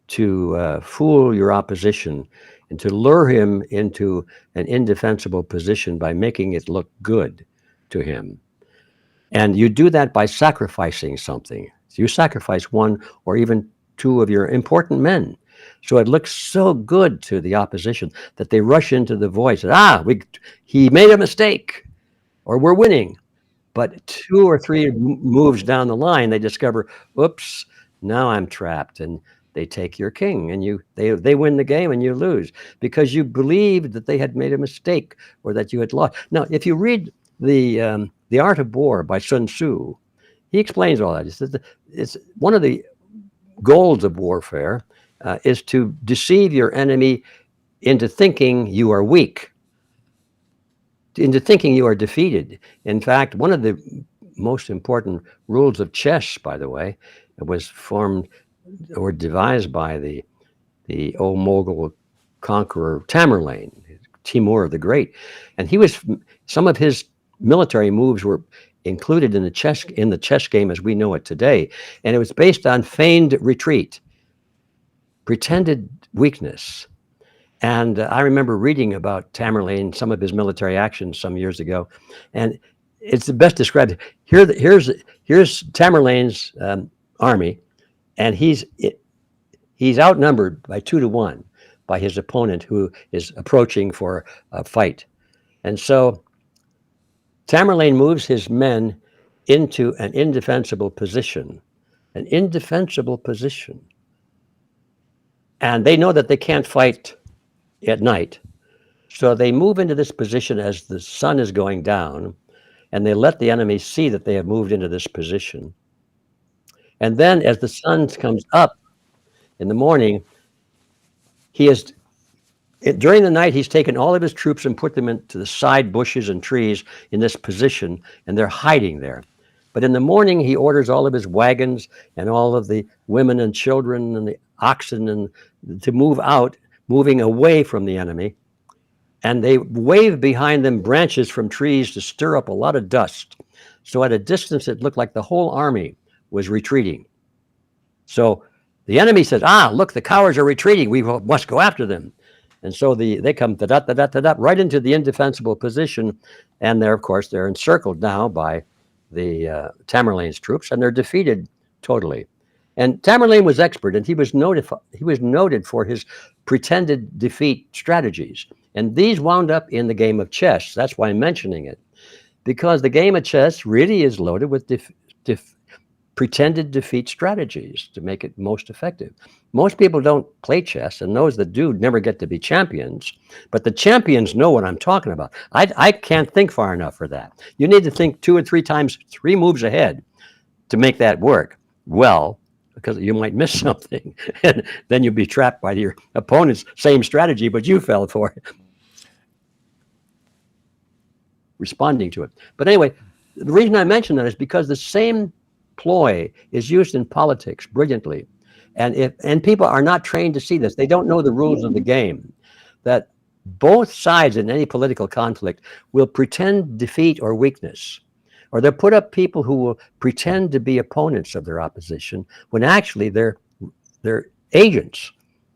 to fool your opposition, and to lure him into an indefensible position by making it look good to him. And you do that by sacrificing something. You sacrifice one or even two of your important men. So it looks so good to the opposition that they rush into the voice. He made a mistake, or we're winning. But 2 or 3 moves down the line, they discover, oops, now I'm trapped. And they take your king, and they win the game and you lose because you believed that they had made a mistake or that you had lost. Now, if you read the Art of War by Sun Tzu, he explains all that. He says that it's one of the goals of warfare is to deceive your enemy into thinking you are weak, into thinking you are defeated. In fact, one of the most important rules of chess, by the way, was formed or devised by the old Mughal conqueror Tamerlane, Timur the Great, and some of his military moves were included in the chess game as we know it today, and it was based on feigned retreat, pretended weakness. And I remember reading about Tamerlane, some of his military actions some years ago, and it's the best described. Here's Tamerlane's army, and he's outnumbered by 2 to 1 by his opponent who is approaching for a fight. And so Tamerlane moves his men into an indefensible position, And they know that they can't fight at night. So they move into this position as the sun is going down, and they let the enemy see that they have moved into this position. And then as the sun comes up in the morning, during the night, he's taken all of his troops and put them into the side bushes and trees in this position, and they're hiding there. But in the morning, he orders all of his wagons and all of the women and children and the oxen to move out, moving away from the enemy. And they wave behind them branches from trees to stir up a lot of dust. So at a distance, it looked like the whole army was retreating. So the enemy says, look, the cowards are retreating. We must go after them. And so they come right into the indefensible position, and of course they're encircled now by the Tamerlane's troops, and they're defeated totally. And Tamerlane was expert, and he was noted for his pretended defeat strategies. And these wound up in the game of chess. That's why I'm mentioning it, because the game of chess really is loaded with pretended defeat strategies to make it most effective. Most people don't play chess, and those that do never get to be champions. But the champions know what I'm talking about. I can't think far enough for that. You need to think 2 or 3 times, 3 moves ahead to make that work well, because you might miss something, and then you'll be trapped by your opponent's same strategy, but you fell for it, responding to it. But anyway, the reason I mention that is because the same ploy is used in politics brilliantly, and people are not trained to see this. They don't know the rules of the game, that both sides in any political conflict will pretend defeat or weakness, or they'll put up people who will pretend to be opponents of their opposition when actually they're agents,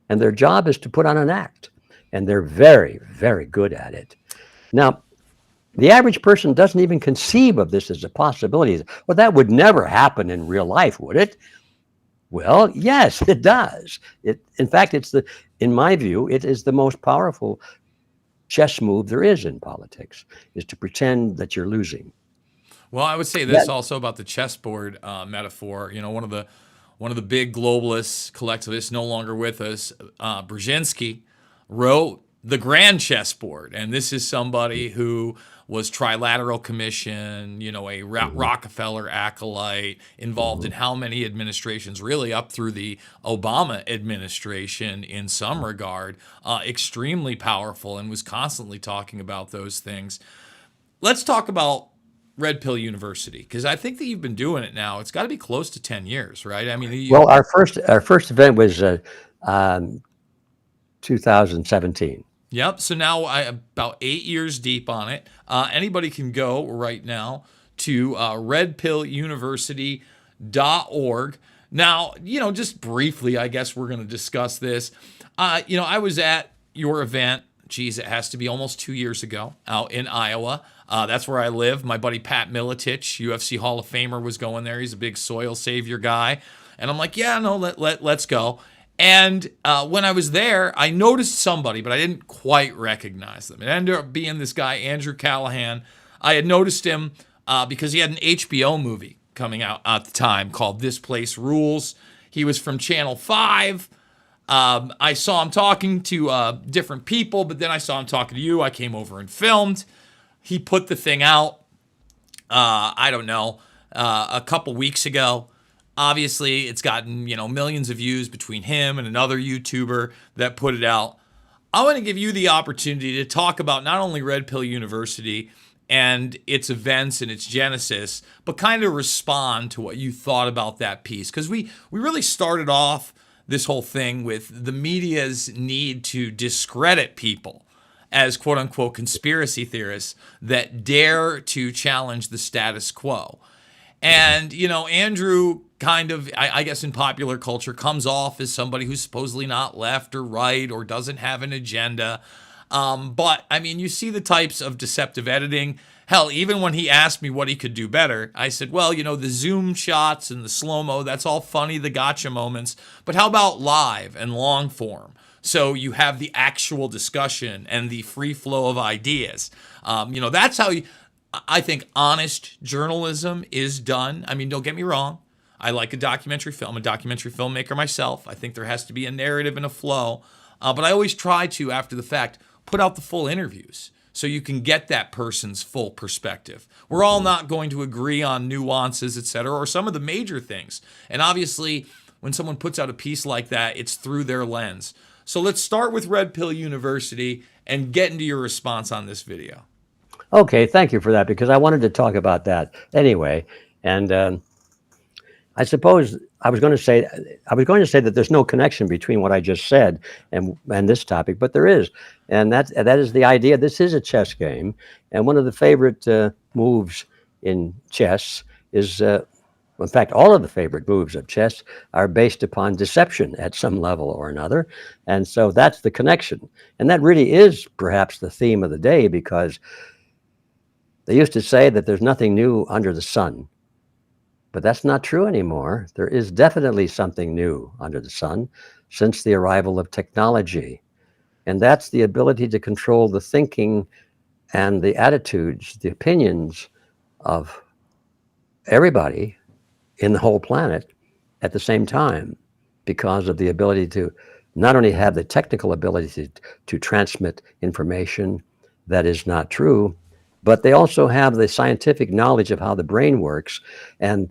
and their job is to put on an act, and they're very, very good at it. Now, the average person doesn't even conceive of this as a possibility. Well, that would never happen in real life, would it? Well, yes, it does. In fact, in my view, it is the most powerful chess move there is in politics, is to pretend that you're losing. Well, I would say this also about the chessboard metaphor. You know, one of the big globalists, collectivists, no longer with us, Brzezinski, wrote The Grand Chessboard, and this is somebody who was Trilateral Commission, you know, a Rockefeller acolyte, involved in how many administrations, really up through the Obama administration in some regard, extremely powerful, and was constantly talking about those things. Let's talk about Red Pill University, because I think that you've been doing it now. It's got to be close to 10 years, right? I mean, well, our first event was 2017. Yep. So now I'm about 8 years deep on it. Anybody can go right now to redpilluniversity.org. Now, you know, just briefly, I guess we're going to discuss this. You know, I was at your event, geez, it has to be almost 2 years ago, out in Iowa. That's where I live. My buddy Pat Miletich, UFC Hall of Famer, was going there. He's a big soil savior guy. And I'm like, yeah, no, let's go. And when I was there, I noticed somebody, but I didn't quite recognize them. It ended up being this guy, Andrew Callahan. I had noticed him because he had an HBO movie coming out at the time called This Place Rules. He was from Channel 5. I saw him talking to different people, but then I saw him talking to you. I came over and filmed. He put the thing out, I don't know, a couple weeks ago. Obviously, it's gotten, you know, millions of views between him and another YouTuber that put it out. I want to give you the opportunity to talk about not only Red Pill University and its events and its genesis, but kind of respond to what you thought about that piece. Because we really started off this whole thing with the media's need to discredit people as quote-unquote conspiracy theorists that dare to challenge the status quo. And, you know, Andrew kind of, I guess in popular culture, comes off as somebody who's supposedly not left or right or doesn't have an agenda. But, I mean, you see the types of deceptive editing. Hell, even when he asked me what he could do better, I said, well, you know, the zoom shots and the slow-mo, that's all funny, the gotcha moments. But how about live and long form? So you have the actual discussion and the free flow of ideas. You know, that's how I think honest journalism is done. I mean, don't get me wrong. I like a documentary film. I'm a documentary filmmaker myself. I think there has to be a narrative and a flow. But I always try to, after the fact, put out the full interviews so you can get that person's full perspective. We're all not going to agree on nuances, etc., or some of the major things. And obviously, when someone puts out a piece like that, it's through their lens. So let's start with Red Pill University and get into your response on this video. Okay, thank you for that, because I wanted to talk about that anyway. And I suppose I was going to say that there's no connection between what I just said and this topic, but there is, and that is the idea. This is a chess game, and one of the favorite moves in chess is In fact, all of the favorite moves of chess are based upon deception at some level or another. And so that's the connection. And that really is perhaps the theme of the day, because they used to say that there's nothing new under the sun. But that's not true anymore. There is definitely something new under the sun since the arrival of technology. And that's the ability to control the thinking and the attitudes, the opinions of everybody in the whole planet at the same time, because of the ability to not only have the technical ability to transmit information that is not true, but they also have the scientific knowledge of how the brain works, and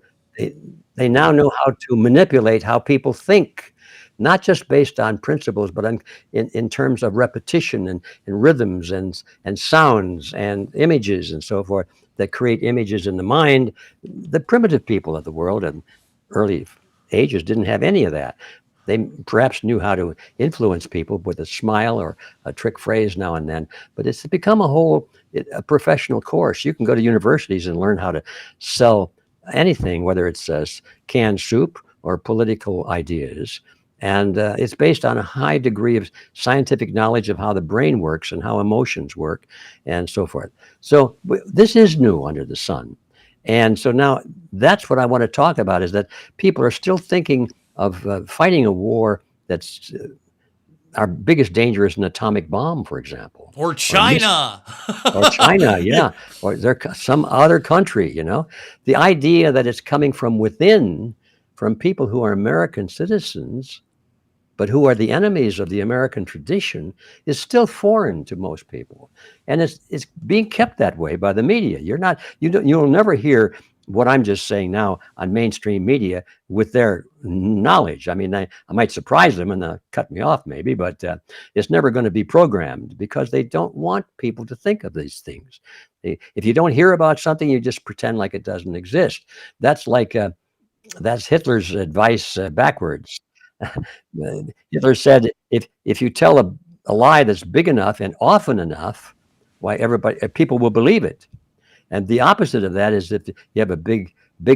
they now know how to manipulate how people think, not just based on principles, but in terms of repetition and rhythms and sounds and images and so forth, that create images in the mind. The primitive people of the world in early ages didn't have any of that. They perhaps knew how to influence people with a smile or a trick phrase now and then, but it's become a professional course. You can go to universities and learn how to sell anything, whether it's canned soup or political ideas. And it's based on a high degree of scientific knowledge of how the brain works and how emotions work and so forth. So this is new under the sun. And so now that's what I want to talk about, is that people are still thinking of fighting a war that's our biggest danger is an atomic bomb, for example. Or China. Or China, yeah. Or some other country, The idea that it's coming from within, from people who are American citizens, but who are the enemies of the American tradition, is still foreign to most people. And it's being kept that way by the media. You'll never hear what I'm just saying now on mainstream media with their knowledge. I mean, I might surprise them and they'll cut me off maybe, but it's never going to be programmed, because they don't want people to think of these things. If you don't hear about something, you just pretend like it doesn't exist. That's Hitler's advice backwards. Hitler said, if you tell a lie that's big enough and often enough, why people will believe it. And the opposite of that is, if you have a big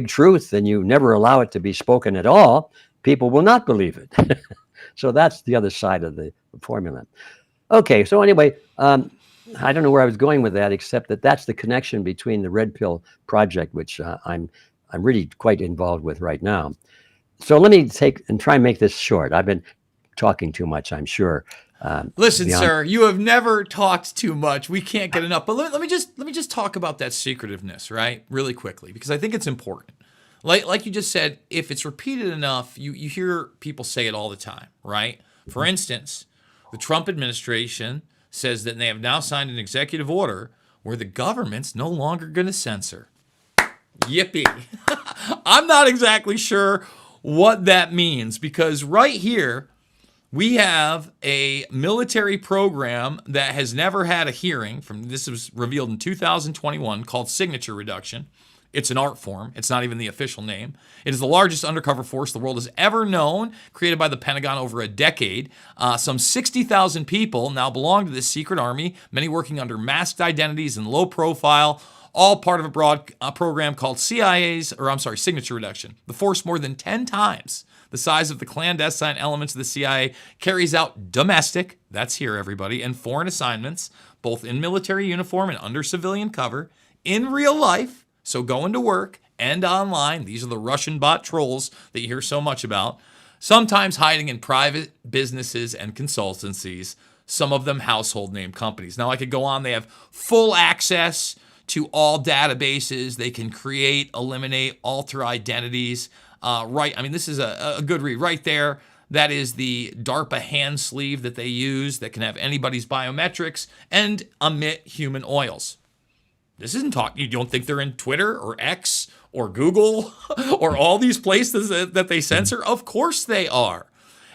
truth and you never allow it to be spoken at all, people will not believe it. So that's the other side of the formula. Okay, so anyway, I don't know where I was going with that, except that that's the connection between the Red Pill Project, which I'm really quite involved with right now. So let me try and make this short. I've been talking too much, I'm sure. Listen, sir, you have never talked too much. We can't get enough. But let me just talk about that secretiveness, right? Really quickly, because I think it's important. Like you just said, if it's repeated enough, you hear people say it all the time, right? For instance, the Trump administration says that they have now signed an executive order where the government's no longer going to censor. Yippee. I'm not exactly sure what that means, because right here, we have a military program that has never had a hearing. This was revealed in 2021, called signature reduction. It's an art form. It's not even the official name. It is the largest undercover force the world has ever known, created by the Pentagon over a decade. Some 60,000 people now belong to this secret army, many working under masked identities and low profile, all part of a broad program called signature reduction. The force, more than 10 times the size of the clandestine elements of the CIA, carries out domestic, that's here everybody, and foreign assignments, both in military uniform and under civilian cover, in real life, so going to work, and online. These are the Russian bot trolls that you hear so much about, sometimes hiding in private businesses and consultancies, some of them household name companies. Now I could go on. They have full access to all databases. They can create, eliminate, alter identities. Right, I mean, this is a good read right there. That is the DARPA hand sleeve that they use that can have anybody's biometrics and emit human oils. This isn't talking. You don't think they're in Twitter or X or Google or all these places that they censor? Of course they are.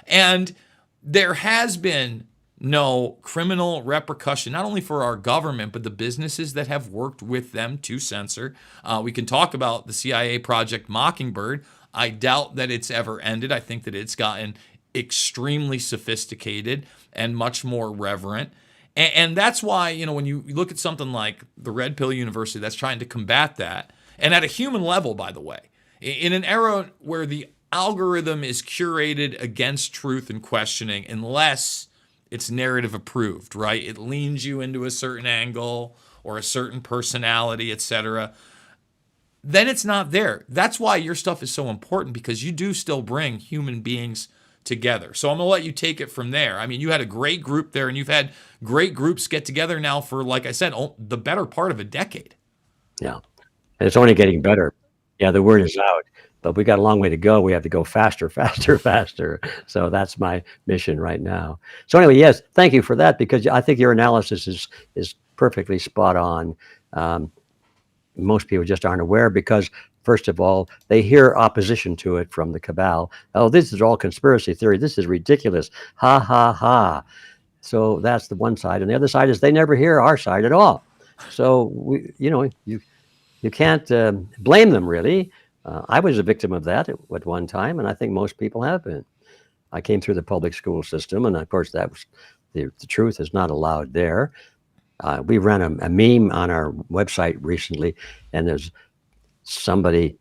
And there has been no criminal repercussion, not only for our government, but the businesses that have worked with them to censor. We can talk about the CIA Project Mockingbird. I doubt that it's ever ended. I think that it's gotten extremely sophisticated and much more reverent. And that's why, when you look at something like the Red Pill University that's trying to combat that, and at a human level, by the way, In an era where the algorithm is curated against truth and questioning, unless it's narrative approved, right? It leans you into a certain angle or a certain personality, etc. Then it's not there. That's why your stuff is so important, because you do still bring human beings together. So I'm going to let you take it from there. I mean, you had a great group there, and you've had great groups get together now for, like I said, the better part of a decade. Yeah. And it's only getting better. Yeah, the word is out, but we got a long way to go. We have to go faster, faster, faster. So that's my mission right now. So anyway, yes, thank you for that, because I think your analysis is perfectly spot on. Most people just aren't aware because, first of all, they hear opposition to it from the cabal. Oh, this is all conspiracy theory. This is ridiculous. Ha, ha, ha. So that's the one side. And the other side is they never hear our side at all. So, you can't blame them, really. I was a victim of that at one time, and I think most people have been. I came through the public school system, and of course, that was the truth is not allowed there. We ran a meme on our website recently, and there's somebody,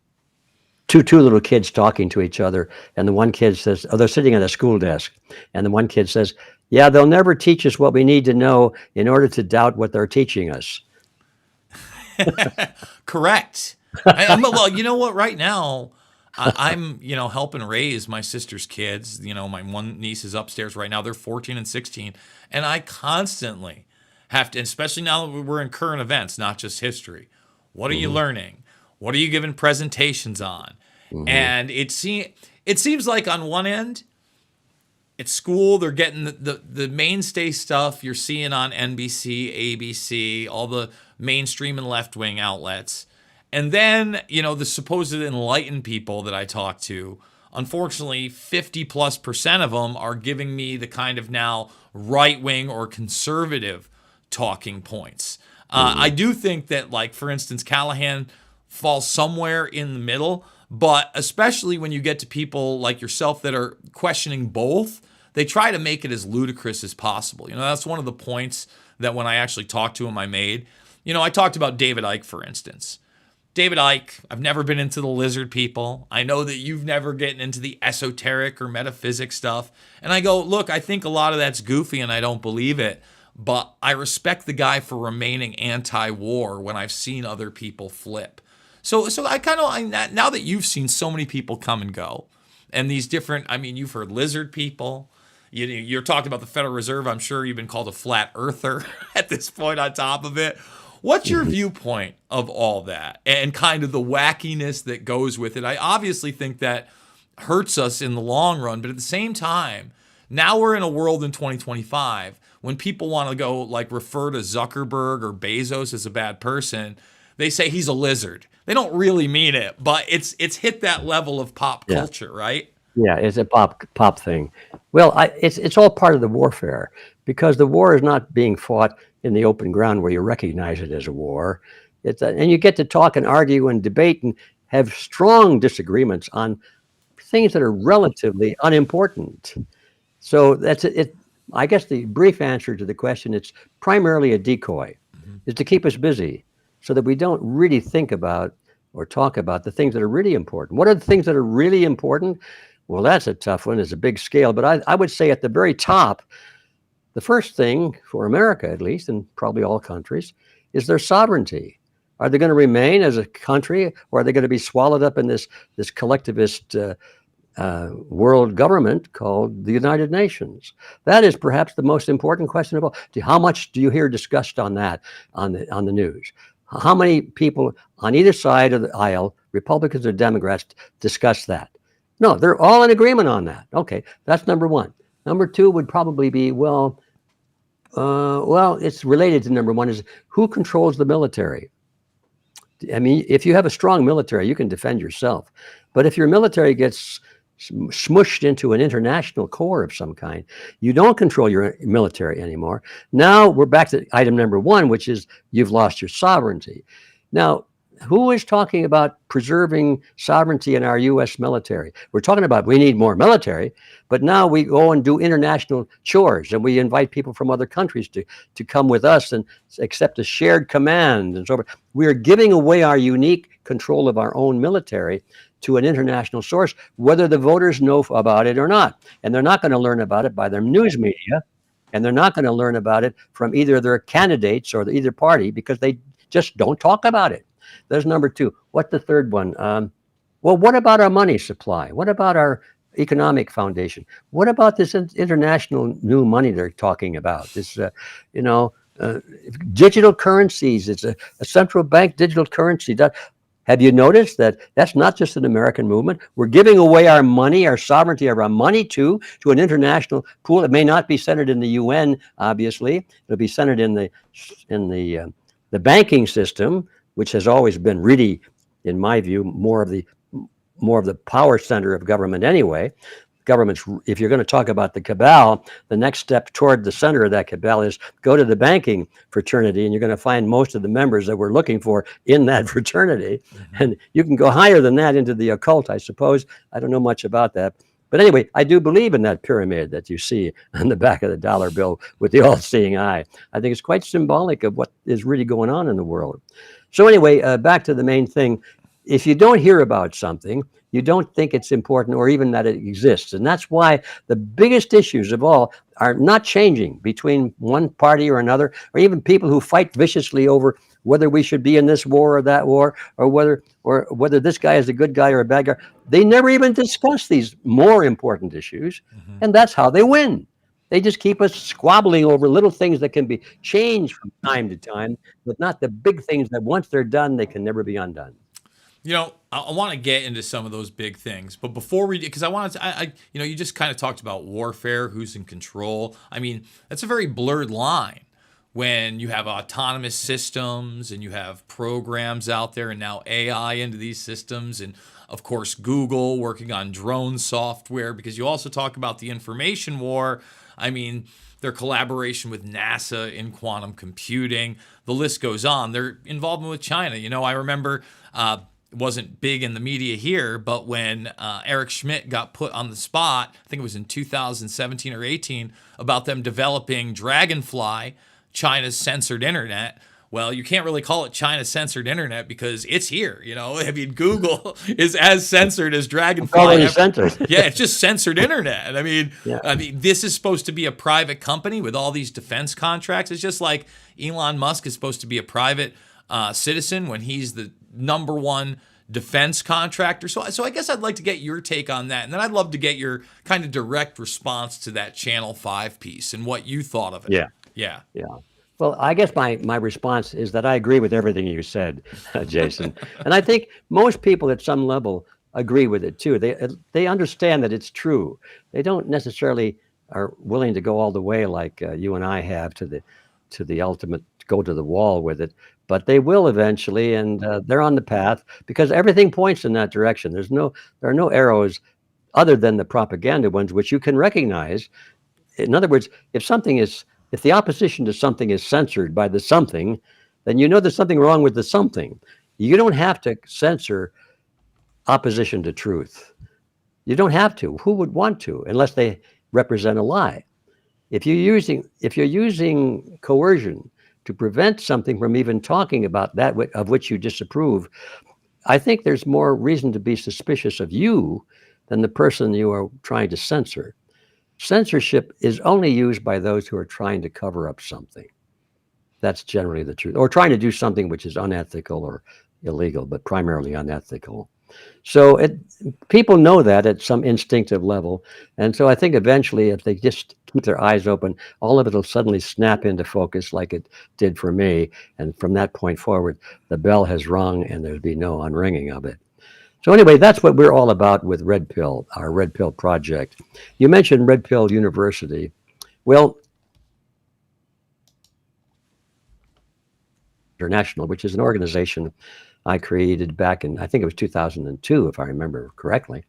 two little kids talking to each other, and the one kid says, they're sitting at a school desk, and the one kid says, yeah, they'll never teach us what we need to know in order to doubt what they're teaching us. Correct. Well, you know what? Right now, I'm helping raise my sister's kids. My one niece is upstairs right now. They're 14 and 16, and I constantly have to, especially now that we're in current events, not just history. What are you learning? What are you giving presentations on? And it seems like on one end, at school, they're getting the mainstay stuff you're seeing on NBC, ABC, all the mainstream and left-wing outlets. And then, the supposed enlightened people that I talk to, unfortunately, 50+% of them are giving me the kind of now right-wing or conservative talking points. I do think that, like, for instance, Callahan falls somewhere in the middle, but especially when you get to people like yourself that are questioning both, they try to make it as ludicrous as possible. That's one of the points that when I actually talked to him, I made. I talked about David Icke, for instance. David Icke, I've never been into the lizard people. I know that you've never gotten into the esoteric or metaphysics stuff. And I go, look, I think a lot of that's goofy and I don't believe it. But I respect the guy for remaining anti-war when I've seen other people flip. So now that you've seen so many people come and go, and these different, you've heard lizard people. You're talking about the Federal Reserve. I'm sure you've been called a flat earther at this point on top of it. What's your viewpoint of all that and kind of the wackiness that goes with it? I obviously think that hurts us in the long run, but at the same time, now we're in a world in 2025 when people want to go refer to Zuckerberg or Bezos as a bad person. They say he's a lizard. They don't really mean it, but it's hit that level of pop culture, right? Yeah, it's a pop thing. Well, it's all part of the warfare, because the war is not being fought in the open ground where you recognize it as a war. And you get to talk and argue and debate and have strong disagreements on things that are relatively unimportant. So that's it. I guess the brief answer to the question, it's primarily a decoy, is to keep us busy so that we don't really think about or talk about the things that are really important. What are the things that are really important? Well, that's a tough one. It's a big scale. But I would say at the very top, the first thing for America, at least, and probably all countries, is their sovereignty. Are they going to remain as a country, or are they going to be swallowed up in this collectivist world government called the United Nations? That is perhaps the most important question of all. How much do you hear discussed on that on the news? How many people on either side of the aisle, Republicans or Democrats, discuss that? No, they're all in agreement on that. Okay, that's number one. Number two would probably be, it's related to number one, is who controls the military? If you have a strong military, you can defend yourself. But if your military gets smushed into an international core of some kind, you don't control your military anymore. Now we're back to item number one, which is you've lost your sovereignty. Now, who is talking about preserving sovereignty in our U.S. military? We're talking about we need more military, but now we go and do international chores and we invite people from other countries to come with us and accept a shared command and so forth. We are giving away our unique control of our own military to an international source, whether the voters know about it or not. And they're not going to learn about it by their news media, and they're not going to learn about it from either their candidates or either party, because they just don't talk about it. There's number two. What's the third one? Well, what about our money supply? What about our economic foundation? What about this international new money they're talking about? This, digital currencies. It's a central bank digital currency. Have you noticed that that's not just an American movement? We're giving away our money, our sovereignty of our money to an international pool. It may not be centered in the UN, obviously. It'll be centered in the banking system, which has always been really, in my view, more of the power center of government anyway. Governments, if you're going to talk about the cabal, the next step toward the center of that cabal is go to the banking fraternity, and you're going to find most of the members that we're looking for in that fraternity. Mm-hmm. And you can go higher than that into the occult, I suppose. I don't know much about that. But anyway, I do believe in that pyramid that you see on the back of the dollar bill with the all-seeing eye. I think it's quite symbolic of what is really going on in the world. So anyway, back to the main thing. If you don't hear about something, you don't think it's important or even that it exists. And that's why the biggest issues of all are not changing between one party or another, or even people who fight viciously over whether we should be in this war or that war, or whether this guy is a good guy or a bad guy. They never even discuss these more important issues. Mm-hmm. And that's how they win. They just keep us squabbling over little things that can be changed from time to time, but not the big things that once they're done, they can never be undone. I want to get into some of those big things, but before we, because I wanted to, you just kind of talked about warfare, who's in control. I mean, that's a very blurred line when you have autonomous systems and you have programs out there, and now AI into these systems, and of course Google working on drone software, because you also talk about the information war. I mean, their collaboration with NASA in quantum computing, the list goes on. Their involvement with China. I remember wasn't big in the media here, but when Eric Schmidt got put on the spot, I think it was in 2017 or 18, about them developing Dragonfly, China's censored internet. Well, you can't really call it China's censored internet because it's here. I mean, Google is as censored as Dragonfly. Already censored. Yeah, it's just censored internet. I mean, this is supposed to be a private company with all these defense contracts. It's just like Elon Musk is supposed to be a private citizen when he's the number one defense contractor. So I guess I'd like to get your take on that. And then I'd love to get your kind of direct response to that Channel 5 piece and what you thought of it. Yeah. Well, I guess my response is that I agree with everything you said, Jason. And I think most people at some level agree with it too. They understand that it's true. They don't necessarily are willing to go all the way like you and I have to the ultimate, go to the wall with it. But they will eventually, and they're on the path because everything points in that direction. There are no arrows other than the propaganda ones, which you can recognize. In other words, if the opposition to something is censored by the something, then you know there's something wrong with the something. You don't have to censor opposition to truth. You don't have to. Who would want to, unless they represent a lie? If you're using coercion to prevent something from even talking about that of which you disapprove, I think there's more reason to be suspicious of you than the person you are trying to censor. Censorship is only used by those who are trying to cover up something. That's generally the truth. Or trying to do something which is unethical or illegal, but primarily unethical. So people know that at some instinctive level. And so I think eventually, if they just keep their eyes open, all of it will suddenly snap into focus like it did for me. And from that point forward, the bell has rung and there'll be no unringing of it. So anyway, that's what we're all about with Red Pill, our Red Pill project. You mentioned Red Pill University. Well, International, which is an organization I created back in, I think it was 2002, if I remember correctly.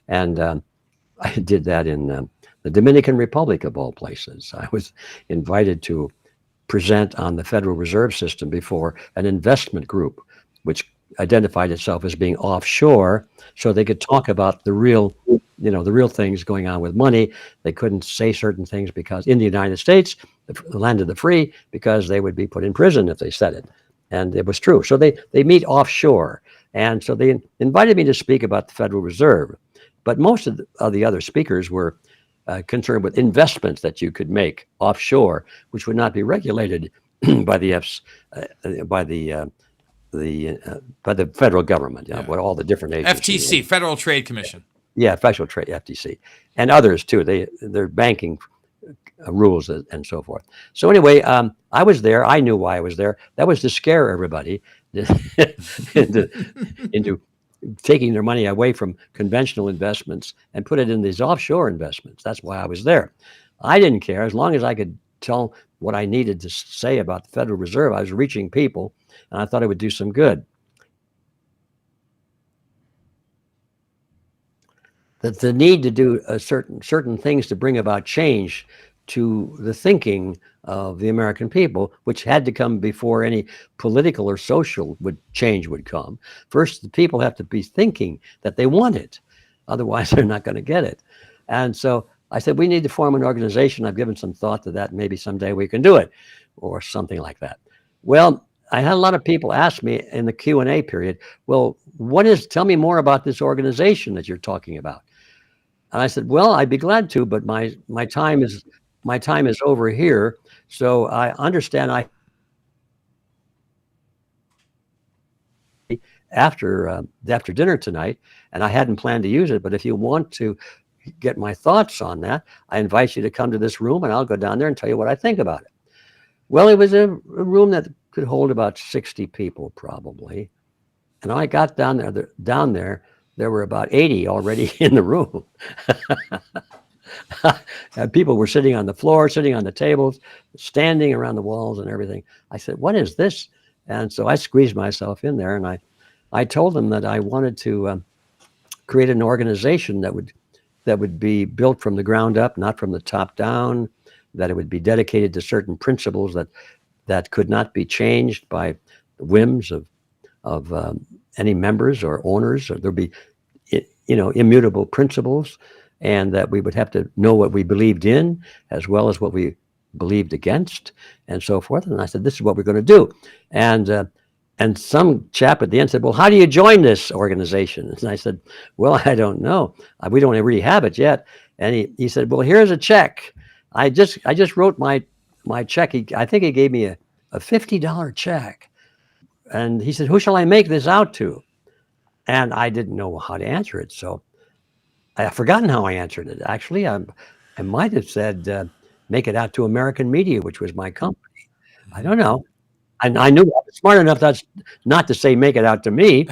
And I did that in the Dominican Republic, of all places. I was invited to present on the Federal Reserve System before an investment group, which identified itself as being offshore, so they could talk about the real things going on with money. They couldn't say certain things because in the United States, the land of the free, because they would be put in prison if they said it. And it was true. So they meet offshore. And so they invited me to speak about the Federal Reserve. But most of the other speakers were concerned with investments that you could make offshore, which would not be regulated by the federal government, what all the different agencies. FTC, Federal Trade Commission. Yeah, Federal Trade, FTC, and others too. Their banking rules and so forth. So anyway, I was there. I knew why I was there. That was to scare everybody into taking their money away from conventional investments and put it in these offshore investments. That's why I was there. I didn't care as long as I could tell what I needed to say about the Federal Reserve. I was reaching people, and I thought it would do some good. That the need to do certain things to bring about change to the thinking of the American people, which had to come before any political or social change would come. First, the people have to be thinking that they want it. Otherwise, they're not going to get it. And so I said, we need to form an organization. I've given some thought to that. Maybe someday we can do it or something like that. Well, I had a lot of people ask me in the Q&A period, well, tell me more about this organization that you're talking about. And I said, well, I'd be glad to, but my time is over here. So I understand after dinner tonight, and I hadn't planned to use it, but if you want to get my thoughts on that, I invite you to come to this room and I'll go down there and tell you what I think about it. Well, it was a room that could hold about 60 people probably. And I got down there, there were about 80 already in the room. People were sitting on the floor, sitting on the tables, standing around the walls and everything. I said, what is this? And so I squeezed myself in there, and I told them that I wanted to create an organization that would be built from the ground up, not from the top down, that it would be dedicated to certain principles that could not be changed by the whims of any members or owners. Or there'd be, immutable principles, and that we would have to know what we believed in as well as what we believed against and so forth. And I said, this is what we're going to do. And some chap at the end said, well, how do you join this organization? And I said, well, I don't know. We don't really have it yet. And he said, well, here's a check. I just wrote my check. I think he gave me a $50 check. And he said, who shall I make this out to? And I didn't know how to answer it. So I've forgotten how I answered it. Actually, I might have said, make it out to American Media, which was my company. I don't know. And I knew I was smart enough not to say, make it out to me.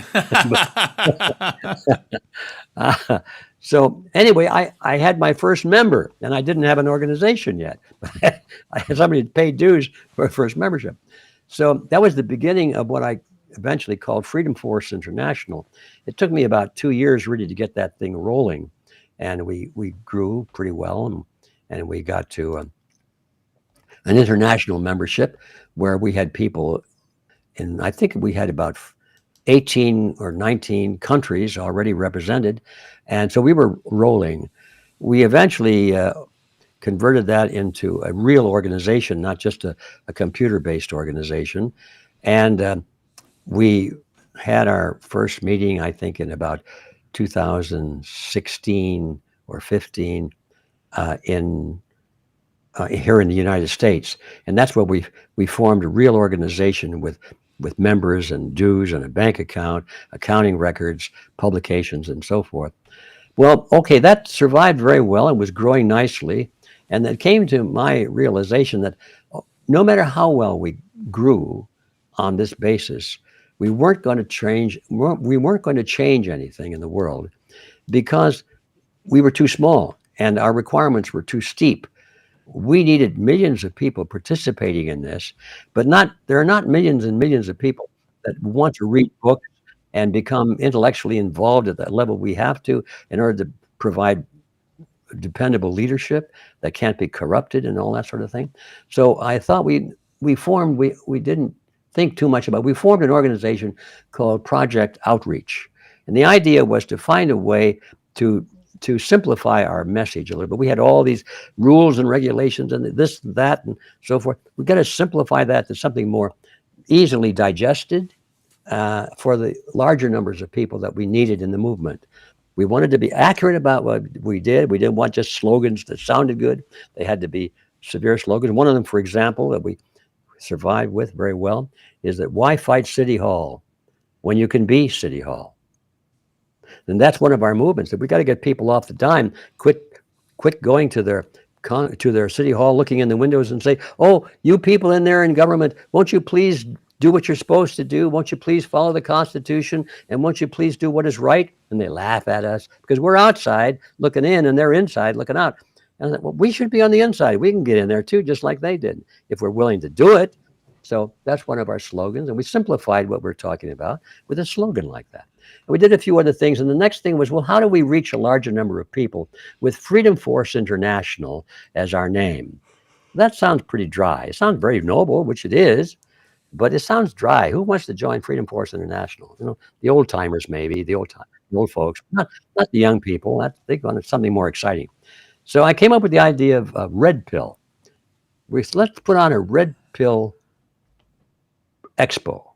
So anyway, I had my first member, and I didn't have an organization yet. I had somebody to pay dues for a first membership. So that was the beginning of what I eventually called Freedom Force International. It took me about 2 years really to get that thing rolling, and we grew pretty well, and we got to an international membership where we had people I think we had about 18 or 19 countries already represented, and so we were rolling. We eventually converted that into a real organization, not just a computer-based organization, and we had our first meeting, I think, in about 2016 or 15 here in the United States. And that's where we formed a real organization with members and dues and a bank account, accounting records, publications, and so forth. Well, okay, that survived very well and was growing nicely. And it came to my realization that no matter how well we grew on this basis, we weren't going to change anything in the world because we were too small and our requirements were too steep. We needed millions of people participating in this, but there are not millions and millions of people that want to read books and become intellectually involved at that level we have to in order to provide dependable leadership that can't be corrupted and all that sort of thing. So I thought we didn't think too much about. We formed an organization called Project Outreach. And the idea was to find a way to simplify our message a little bit. We had all these rules and regulations and this, that, and so forth. We've got to simplify that to something more easily digested for the larger numbers of people that we needed in the movement. We wanted to be accurate about what we did. We didn't want just slogans that sounded good. They had to be severe slogans. One of them, for example, that we survived with very well is that why fight City Hall when you can be City Hall? And that's one of our movements, that we got to get people off the dime, quit going to their City Hall, looking in the windows and say, oh, you people in there in government, won't you please do what you're supposed to do? Won't you please follow the Constitution? And won't you please do what is right? And they laugh at us because we're outside looking in and they're inside looking out. And I thought, well, we should be on the inside. We can get in there too, just like they did, if we're willing to do it. So that's one of our slogans. And we simplified what we're talking about with a slogan like that. And we did a few other things. And the next thing was, well, how do we reach a larger number of people with Freedom Force International as our name? That sounds pretty dry. It sounds very noble, which it is, but it sounds dry. Who wants to join Freedom Force International? You know, the old timers, maybe, the old folks, not the young people. They want something more exciting. So I came up with the idea of a red pill. Let's put on a red pill expo.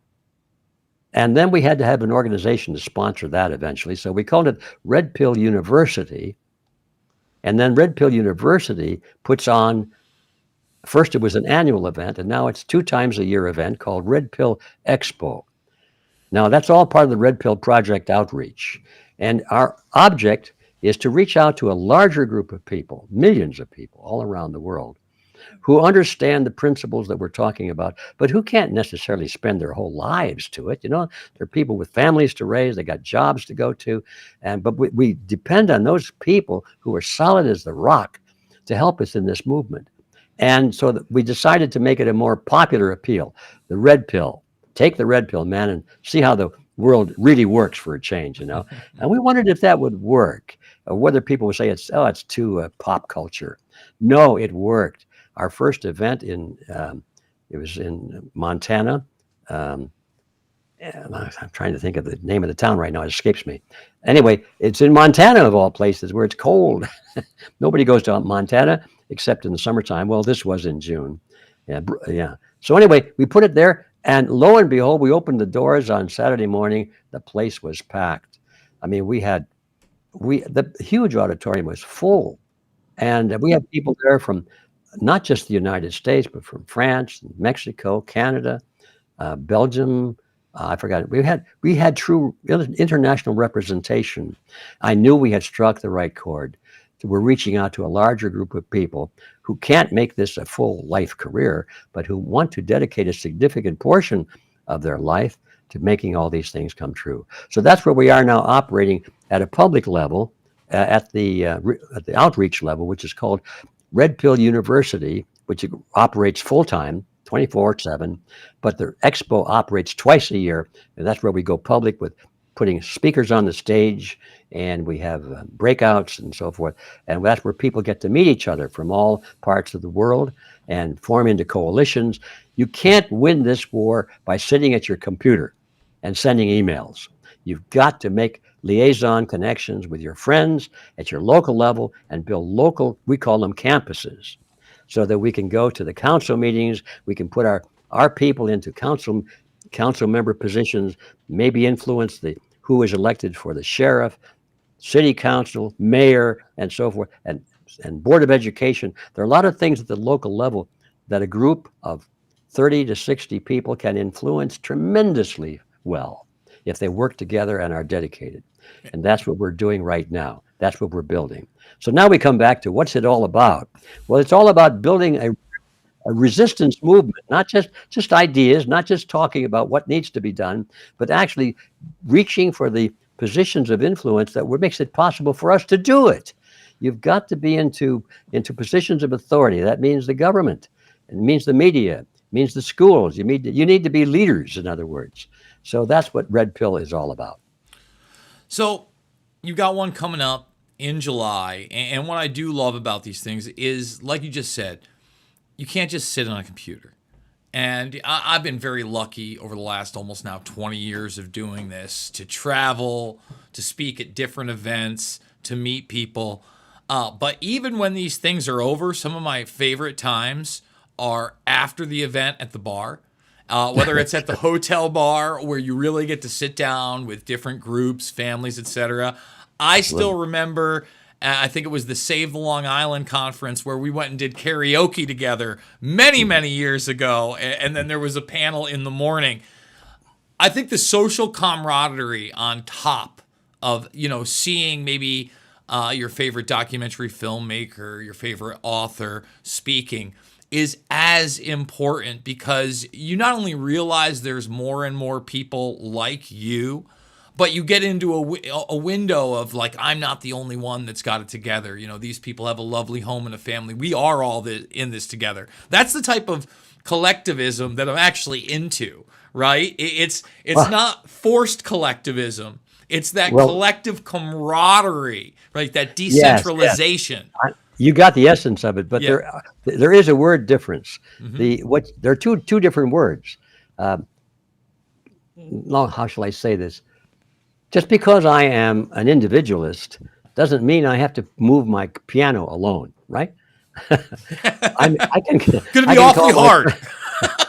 And then we had to have an organization to sponsor that eventually. So we called it Red Pill University. And then Red Pill University puts on, first it was an annual event, and now it's 2 times a year event called Red Pill Expo. Now that's all part of the Red Pill Project outreach. And our object is to reach out to a larger group of people, millions of people all around the world, who understand the principles that we're talking about, but who can't necessarily spend their whole lives to it. You know, they're people with families to raise, they got jobs to go to, but we depend on those people who are solid as the rock to help us in this movement. And so we decided to make it a more popular appeal, the red pill. Take the red pill, man, and see how the world really works for a change, you know. And we wondered if that would work, or whether people would say it's too pop culture. No, it worked. Our first event it was in Montana. I'm trying to think of the name of the town right now. It escapes me. Anyway, it's in Montana of all places where it's cold. Nobody goes to Montana except in the summertime. Well, this was in June. Yeah. So anyway, we put it there, and lo and behold, we opened the doors on Saturday morning. The place was packed. I mean, the huge auditorium was full, and we had people there from not just the United States, but from France, Mexico, Canada, Belgium. I forgot. We had true international representation. I knew we had struck the right chord. We're reaching out to a larger group of people who can't make this a full life career, but who want to dedicate a significant portion of their life to making all these things come true. So that's where we are now, operating at a public level, at the outreach level, which is called Red Pill University, which operates full-time, 24/7, but the expo operates twice a year, and that's where we go public with putting speakers on the stage, and we have breakouts and so forth, and that's where people get to meet each other from all parts of the world and form into coalitions. You can't win this war by sitting at your computer and sending emails. You've got to make liaison connections with your friends at your local level and build local, we call them campuses, so that we can go to the council meetings, we can put our people into council member positions, maybe influence who is elected for the sheriff, city council, mayor, and so forth, and board of education. There are a lot of things at the local level that a group of 30 to 60 people can influence tremendously well if they work together and are dedicated. And that's what we're doing right now. That's what we're building. So now we come back to, what's it all about? Well, it's all about building a resistance movement, not just ideas, not just talking about what needs to be done, but actually reaching for the positions of influence that makes it possible for us to do it. You've got to be into positions of authority. That means the government. It means the media. It means the schools. You need to be leaders, in other words. So that's what Red Pill is all about. So you got one coming up in July. And what I do love about these things is, like you just said, you can't just sit on a computer. And I've been very lucky over the last almost now 20 years of doing this, to travel, to speak at different events, to meet people. But even when these things are over, some of my favorite times are after the event at the bar. whether it's at the hotel bar where you really get to sit down with different groups, families, etc. I still remember, I think it was the Save the Long Island conference where we went and did karaoke together many, many years ago. And then there was a panel in the morning. I think the social camaraderie on top of, seeing maybe your favorite documentary filmmaker, your favorite author speaking is as important, because you not only realize there's more and more people like you, but you get into a window of like, I'm not the only one that's got it together. These people have a lovely home and a family. We are all in this together. That's the type of collectivism that I'm actually into, right? It's not forced collectivism. It's that collective camaraderie, right? That decentralization. Yes. You got the essence of it, but there is a word difference. There are two different words. How shall I say this? Just because I am an individualist doesn't mean I have to move my piano alone, right? I can. It's going to be awfully hard.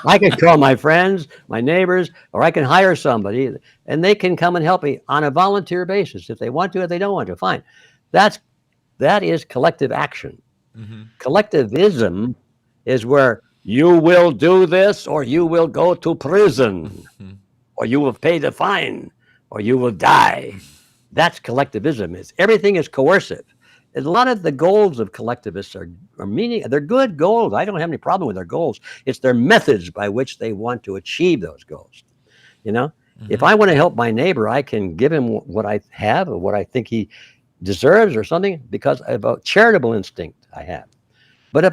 I can call my friends, my neighbors, or I can hire somebody, and they can come and help me on a volunteer basis if they want to. If they don't want to, fine. That is collective action. Collectivism is where you will do this, or you will go to prison, or you will pay the fine, or you will die. That's collectivism. Everything is coercive. And a lot of the goals of collectivists are they're good goals. I don't have any problem with their goals. It's their methods by which they want to achieve those goals. If I want to help my neighbor, I can give him what I have or what I think he deserves or something because of a charitable instinct I have. But if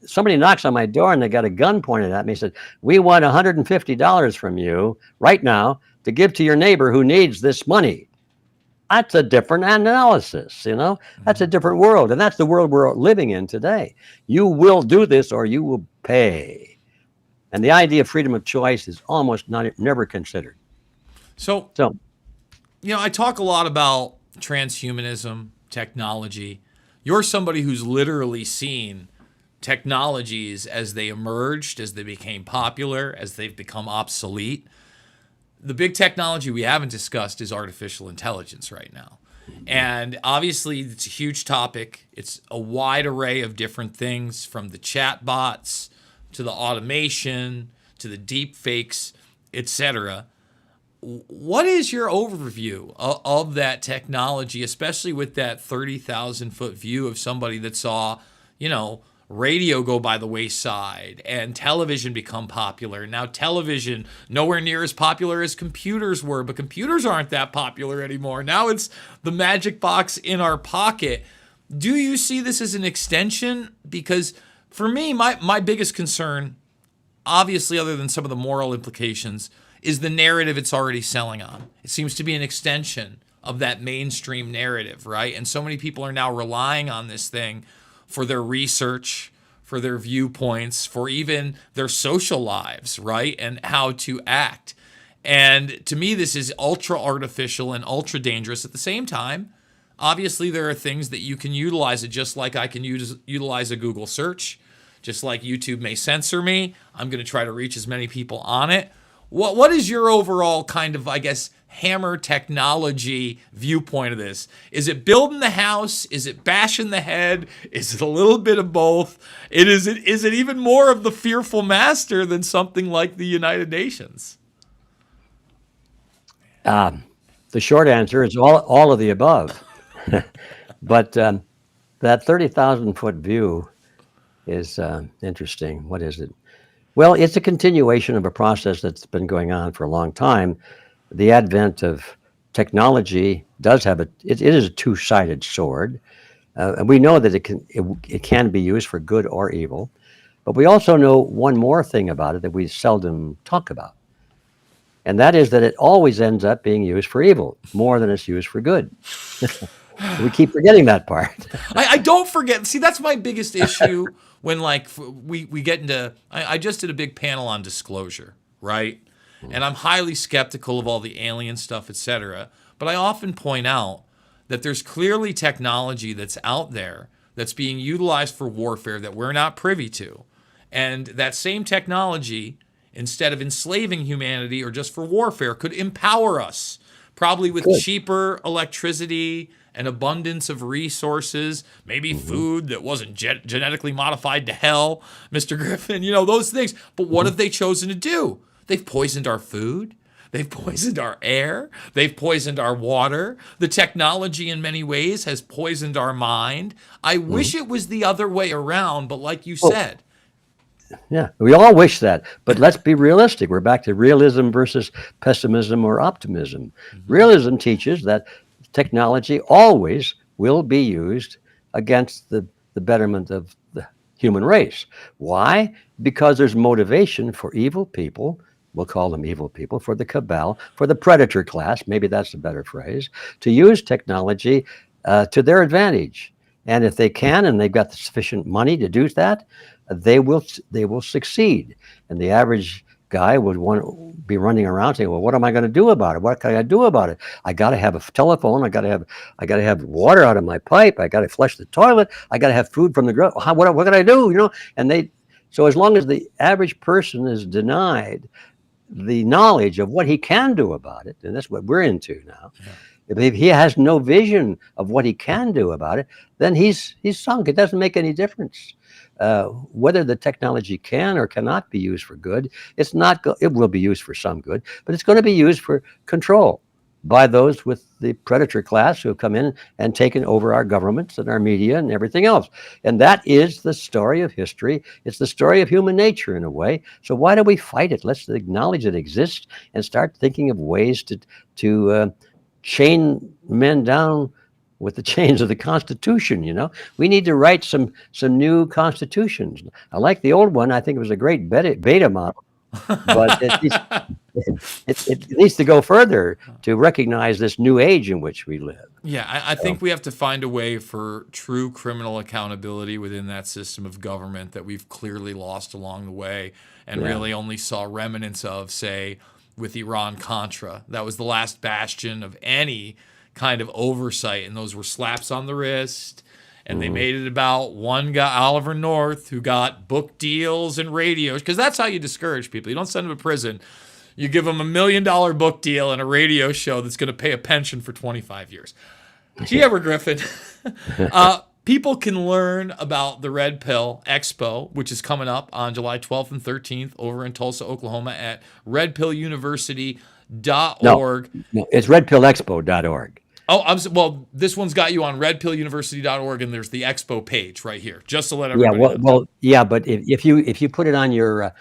somebody knocks on my door and they got a gun pointed at me and said, we want $150 from you right now to give to your neighbor who needs this money. That's a different analysis, That's a different world. And that's the world we're living in today. You will do this or you will pay. And the idea of freedom of choice is almost never considered. So, I talk a lot about transhumanism, technology. You're somebody who's literally seen technologies as they emerged, as they became popular, as they've become obsolete. The big technology we haven't discussed is artificial intelligence right now. And obviously, it's a huge topic. It's a wide array of different things, from the chat bots to the automation to the deep fakes, etc. What is your overview of that technology, especially with that 30,000-foot view of somebody that saw, radio go by the wayside and television become popular? Now television nowhere near as popular as computers were, but computers aren't that popular anymore. Now it's the magic box in our pocket. Do you see this as an extension? Because for me, my biggest concern, obviously other than some of the moral implications, is the narrative it's already selling on. It seems to be an extension of that mainstream narrative, right? And so many people are now relying on this thing for their research, for their viewpoints, for even their social lives, right? And how to act. And to me, this is ultra artificial and ultra dangerous. At the same time, obviously there are things that you can utilize it, just like I can utilize a Google search, just like YouTube may censor me. I'm going to try to reach as many people on it. What is your overall kind of, hammer technology viewpoint of this? Is it building the house? Is it bashing the head? Is it a little bit of both? Is it even more of the fearful master than something like the United Nations? The short answer is all of the above. But that 30,000-foot view is interesting. What is it? Well, it's a continuation of a process that's been going on for a long time. The advent of technology does have it is a two-sided sword. And we know that it can be used for good or evil. But we also know one more thing about it that we seldom talk about. And that is that it always ends up being used for evil more than it's used for good. We keep forgetting that part. I don't forget. See, that's my biggest issue when we get into, I just did a big panel on disclosure, right? And I'm highly skeptical of all the alien stuff, etc. But I often point out that there's clearly technology that's out there that's being utilized for warfare that we're not privy to. And that same technology instead of enslaving humanity or just for warfare, could empower us, probably with Good. cheaper electricity, an abundance of resources, maybe food that wasn't genetically modified to hell, Mr. Griffin, those things. But what have they chosen to do? They've poisoned our food. They've poisoned our air. They've poisoned our water. The technology in many ways has poisoned our mind. I wish it was the other way around, but like you said. Yeah, we all wish that. But let's be realistic. We're back to realism versus pessimism or optimism. Realism teaches that technology always will be used against the betterment of the human race. Why? Because there's motivation for evil people. We'll call them evil people, for the cabal, for the predator class, maybe that's a better phrase, to use technology to their advantage. And if they can, and they've got sufficient money to do that, they will succeed. And the average guy would be running around saying, well, what am I going to do about it? What can I do about it? I got to have a telephone. I got to have water out of my pipe. I got to flush the toilet. I got to have food from the ground. What can I do? And so as long as the average person is denied the knowledge of what he can do about it, and that's what we're into now. Yeah. If he has no vision of what he can do about it, then he's sunk. It doesn't make any difference. Whether the technology can or cannot be used for good, it will be used for some good, but it's going to be used for control by those with the predator class who have come in and taken over our governments and our media and everything else. And that is the story of history. It's the story of human nature in a way. So why do we fight it? Let's acknowledge it exists and start thinking of ways to chain men down with the chains of the Constitution. We need to write some new constitutions. I like the old one. I think it was a great beta model, but it needs to go further to recognize this new age in which we live. Yeah, I think we have to find a way for true criminal accountability within that system of government that we've clearly lost along the way and really only saw remnants of, say, with Iran-Contra. That was the last bastion of any kind of oversight, and those were slaps on the wrist, and they made it about one guy, Oliver North, who got book deals and radios, because that's how you discourage people. You don't send them to prison. You give them $1 million book deal and a radio show that's going to pay a pension for 25 years. Gee ever, Griffin. People can learn about the Red Pill Expo, which is coming up on July 12th and 13th over in Tulsa, Oklahoma at redpilluniversity.org. No, it's redpillexpo.org. Oh, well, this one's got you on redpilluniversity.org, and there's the expo page right here, just to let everybody know. But if you put it on your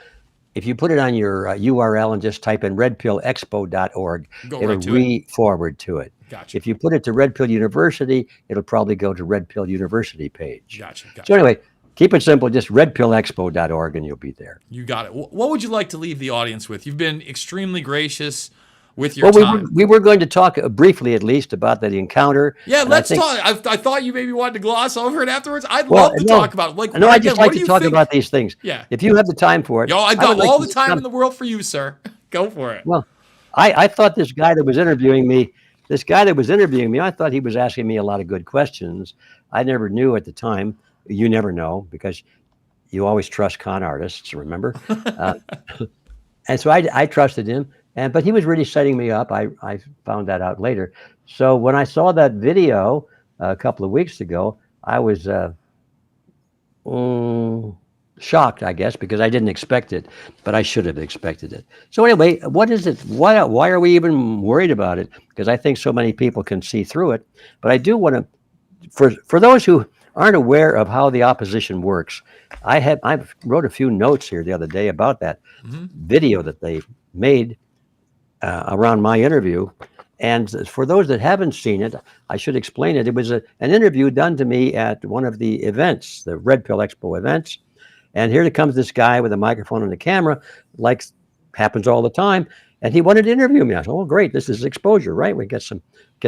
URL and just type in redpillexpo.org, it'll re-forward to it. Gotcha. If you put it to Red Pill University, it'll probably go to Red Pill University page. Gotcha. So anyway, keep it simple, just redpillexpo.org, and you'll be there. You got it. What would you like to leave the audience with? You've been extremely gracious with your time. We were going to talk briefly, at least, about that encounter. Yeah, let's talk. I thought you maybe wanted to gloss over it afterwards. I'd love to talk about it. I just like to talk about these things. Yeah. If you have the time for it. Yo, I've got all the time in the world for you, sir. Go for it. Well, I thought this guy that was interviewing me, I thought he was asking me a lot of good questions. I never knew at the time. You never know, because you always trust con artists, remember? And so I trusted him. But he was really setting me up. I found that out later. So when I saw that video a couple of weeks ago, I was shocked, I guess, because I didn't expect it, but I should have expected it. So anyway, what is it? Why are we even worried about it? Because I think so many people can see through it. But I do want to, for those who aren't aware of how the opposition works, I wrote a few notes here the other day about that video that they made around my interview. And for those that haven't seen it, I should explain it. It was an interview done to me at one of the events, the Red Pill Expo events. And here comes this guy with a microphone and a camera, like happens all the time. And he wanted to interview me. I said, oh, great. This is exposure, right? We get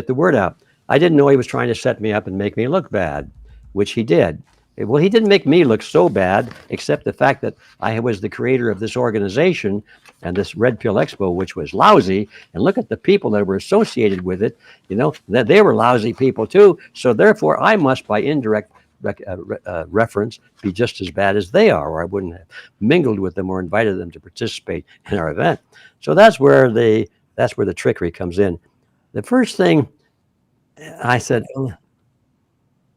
the word out. I didn't know he was trying to set me up and make me look bad, which he did. Well, he didn't make me look so bad, except the fact that I was the creator of this organization and this Red Pill Expo, which was lousy. And look at the people that were associated with it, that they were lousy people too. So therefore, I must, by indirect reference be just as bad as they are, or I wouldn't have mingled with them or invited them to participate in our event. So that's where the trickery comes in. The first thing I said,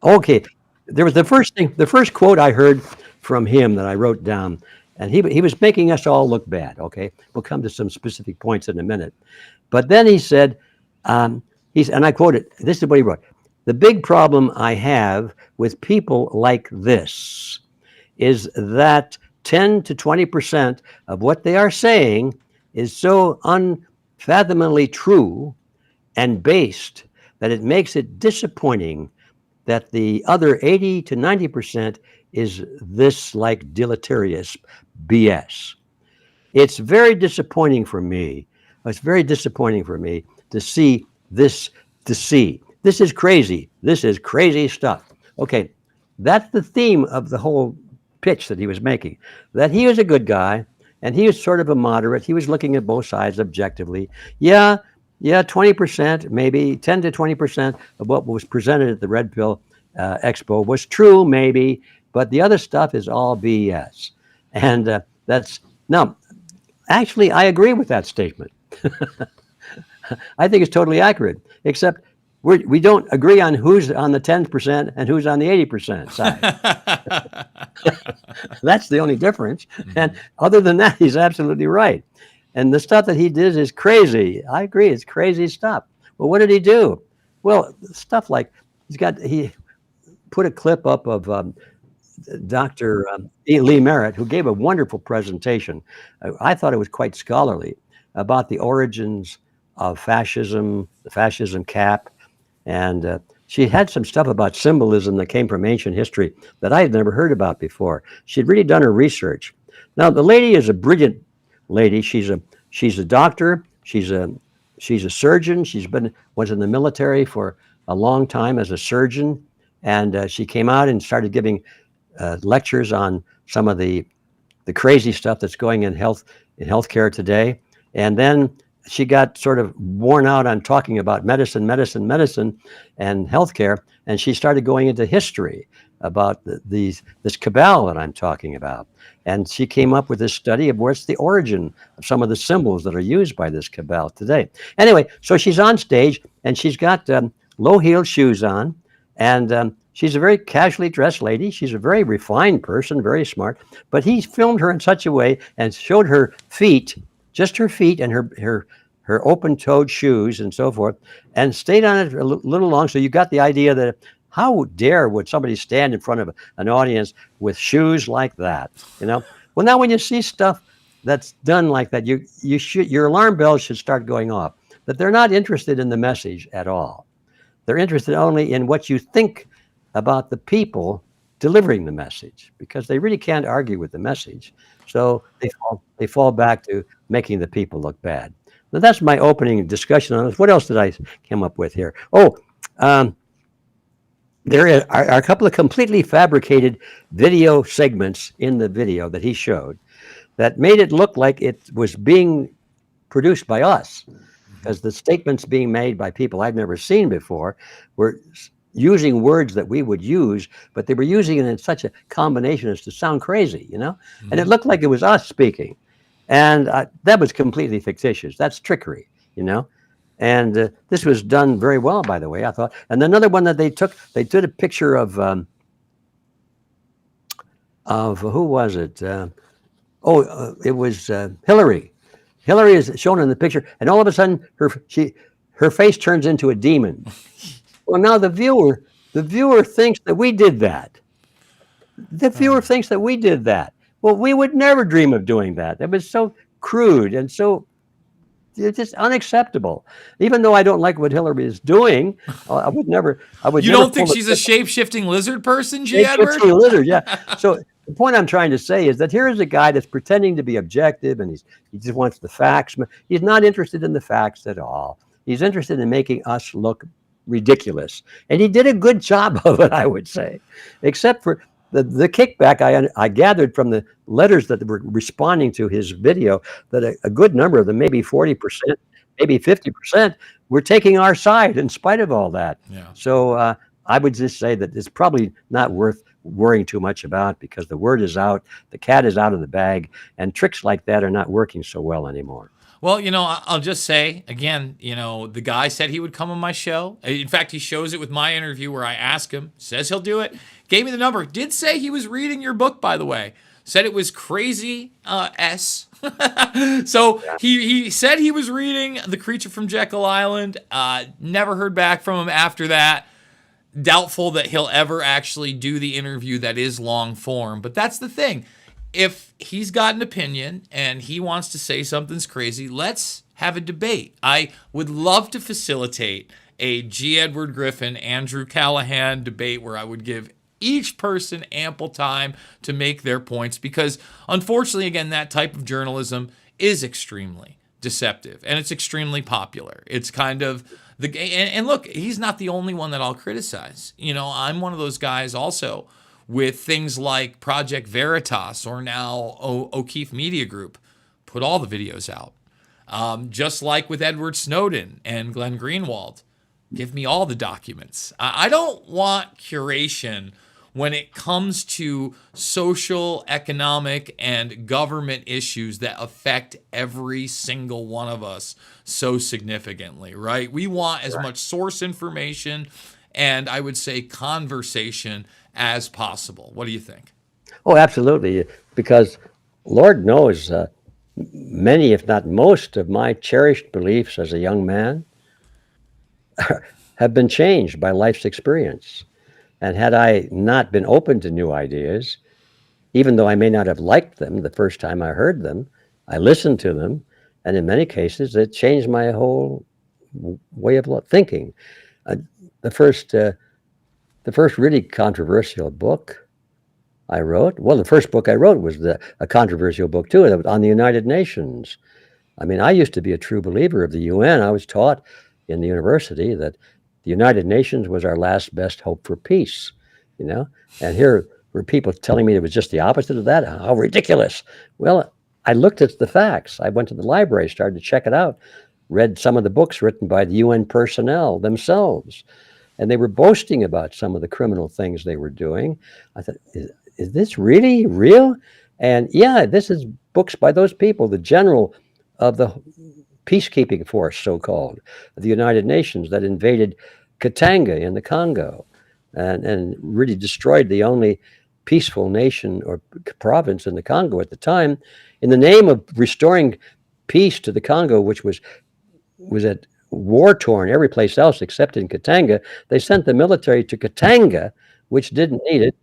okay, there was the first quote I heard from him that I wrote down, and he was making us all look bad. Okay, we'll come to some specific points in a minute, but then he said, and I quote it. This is what he wrote: "The big problem I have with people like this is that 10 to 20% of what they are saying is so unfathomably true and based that it makes it disappointing that the other 80 to 90% is this like deleterious BS. It's very disappointing for me. It's very disappointing for me to see this, this is crazy. This is crazy stuff." Okay, that's the theme of the whole pitch that he was making, that he was a good guy and he was sort of a moderate. He was looking at both sides objectively. Yeah, 20%, maybe 10 to 20% of what was presented at the Red Pill Expo was true, maybe, but the other stuff is all BS. And now, actually, I agree with that statement. I think it's totally accurate, except we don't agree on who's on the 10% and who's on the 80% side. That's the only difference. And other than that, he's absolutely right. And the stuff that he did is crazy. I agree, it's crazy stuff. Well, what did he do? Well, stuff like he put a clip up of Dr. Lee Merritt, who gave a wonderful presentation. I thought it was quite scholarly about the origins of fascism, the fascism cap, and she had some stuff about symbolism that came from ancient history that I had never heard about before. She'd really done her research. Now, the lady is a brilliant lady. She's a doctor. She's a surgeon. Was in the military for a long time as a surgeon, and she came out and started giving lectures on some of the crazy stuff that's going in healthcare today. And then she got sort of worn out on talking about medicine, and healthcare, and she started going into history about this cabal that I'm talking about. And she came up with this study of where's the origin of some of the symbols that are used by this cabal today. Anyway, so she's on stage, and she's got low-heeled shoes on, and she's a very casually dressed lady. She's a very refined person, very smart, but he filmed her in such a way and showed her feet, just her feet and her open-toed shoes and so forth, and stayed on it a little long. So you got the idea that how dare would somebody stand in front of an audience with shoes like that, you know? Well, now when you see stuff that's done like that, your alarm bells should start going off, that they're not interested in the message at all. They're interested only in what you think about the people delivering the message, because they really can't argue with the message. So they fall back to making the people look bad. Now, that's my opening discussion on this. What else did I come up with here? There are a couple of completely fabricated video segments in the video that he showed that made it look like it was being produced by us, because the statements being made by people I've never seen before were using words that we would use, but they were using it in such a combination as to sound crazy, you know? And it looked like it was us speaking. And that was completely fictitious. That's trickery, you know? And this was done very well, by the way, I thought. And another one that they did a picture of who was it? It was Hillary. Hillary is shown in the picture, and all of a sudden her face turns into a demon. Well, now the viewer thinks that we did that. The viewer thinks that we did that. Well, we would never dream of doing that. It was so crude and so it's just unacceptable. Even though I don't like what Hillary is doing, I would never. You don't think she's a shape-shifting lizard person, J. Edward? Shape-shifting lizard, yeah. So the point I'm trying to say is that here is a guy that's pretending to be objective, and he just wants the facts. He's not interested in the facts at all. He's interested in making us look ridiculous, and he did a good job of it, I would say, except for the kickback I gathered from the letters that were responding to his video, that a good number of them, maybe 40%, maybe 50%, were taking our side in spite of all that. Yeah. So I would just say that it's probably not worth worrying too much about, because the word is out, the cat is out of the bag, and tricks like that are not working so well anymore. Well, I'll just say again, the guy said he would come on my show. In fact, he shows it with my interview where I ask him, says he'll do it, gave me the number, did say he was reading your book, by the way. Said it was crazy S. So he said he was reading The Creature from Jekyll Island. Never heard back from him after that. Doubtful that he'll ever actually do the interview that is long form. But that's the thing. If he's got an opinion and he wants to say something's crazy, let's have a debate. I would love to facilitate a G. Edward Griffin, Andrew Callahan debate where I would give each person ample time to make their points, because unfortunately, again, that type of journalism is extremely deceptive and it's extremely popular. It's kind of and look, he's not the only one that I'll criticize. I'm one of those guys also with things like Project Veritas or now O'Keefe Media Group. Put all the videos out. Just like with Edward Snowden and Glenn Greenwald. Give me all the documents. I don't want curation when it comes to social, economic, and government issues that affect every single one of us so significantly, right? We want as much source information and I would say conversation as possible. What do you think? Oh, absolutely. Because Lord knows many, if not most, of my cherished beliefs as a young man have been changed by life's experience. And had I not been open to new ideas, even though I may not have liked them the first time I heard them, I listened to them. And in many cases, it changed my whole way of thinking. The first really controversial book I wrote, well, the first book I wrote was a controversial book too, on the United Nations. I mean, I used to be a true believer of the UN. I was taught in the university that the United Nations was our last best hope for peace, and here were people telling me it was just the opposite of that. How ridiculous. Well, I looked at the facts. I went to the library, started to check it out, read some of the books written by the UN personnel themselves, and they were boasting about some of the criminal things they were doing. I thought, is this really real? And yeah, this is books by those people, the general of the peacekeeping force, so-called, of the United Nations, that invaded Katanga in the Congo and really destroyed the only peaceful nation or province in the Congo at the time, in the name of restoring peace to the Congo, which was at war-torn every place else except in Katanga. They sent the military to Katanga, which didn't need it,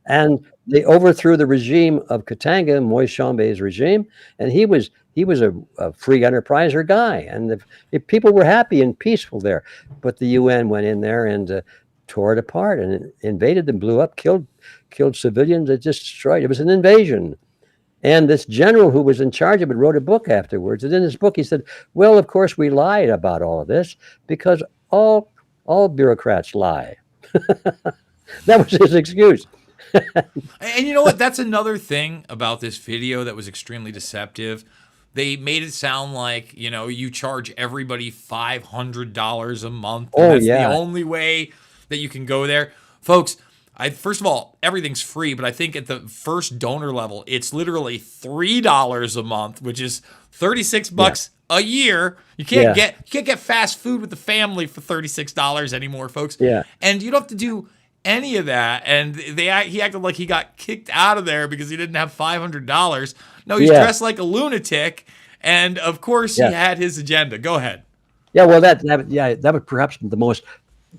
and they overthrew the regime of Katanga, Moise Tshombe's regime, and he was a free enterpriser guy, and if people were happy and peaceful there. But the UN went in there and tore it apart and invaded them, blew up, killed civilians. It just destroyed. It was an invasion. And this general who was in charge of it wrote a book afterwards. And in his book, he said, well, of course, we lied about all of this because all bureaucrats lie. That was his excuse. And you know what? That's another thing about this video that was extremely deceptive. They made it sound like, you charge everybody $500 a month. And that's the only way that you can go there. Folks, first of all, everything's free, but I think at the first donor level, it's literally $3 a month, which is $36 a year. You can't get fast food with the family for $36 anymore, folks. Yeah. And you don't have to do any of that. And he acted like he got kicked out of there because he didn't have $500. No, he's dressed like a lunatic, and of course he had his agenda. Go ahead. Yeah, well, that was perhaps the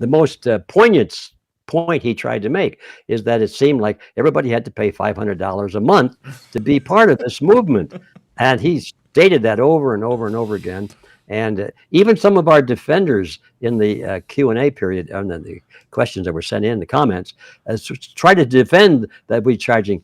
most poignant point he tried to make, is that it seemed like everybody had to pay $500 a month to be part of this movement, and he stated that over and over and over again. And even some of our defenders in the Q&A period, and the questions that were sent in, the comments, tried to defend that we were charging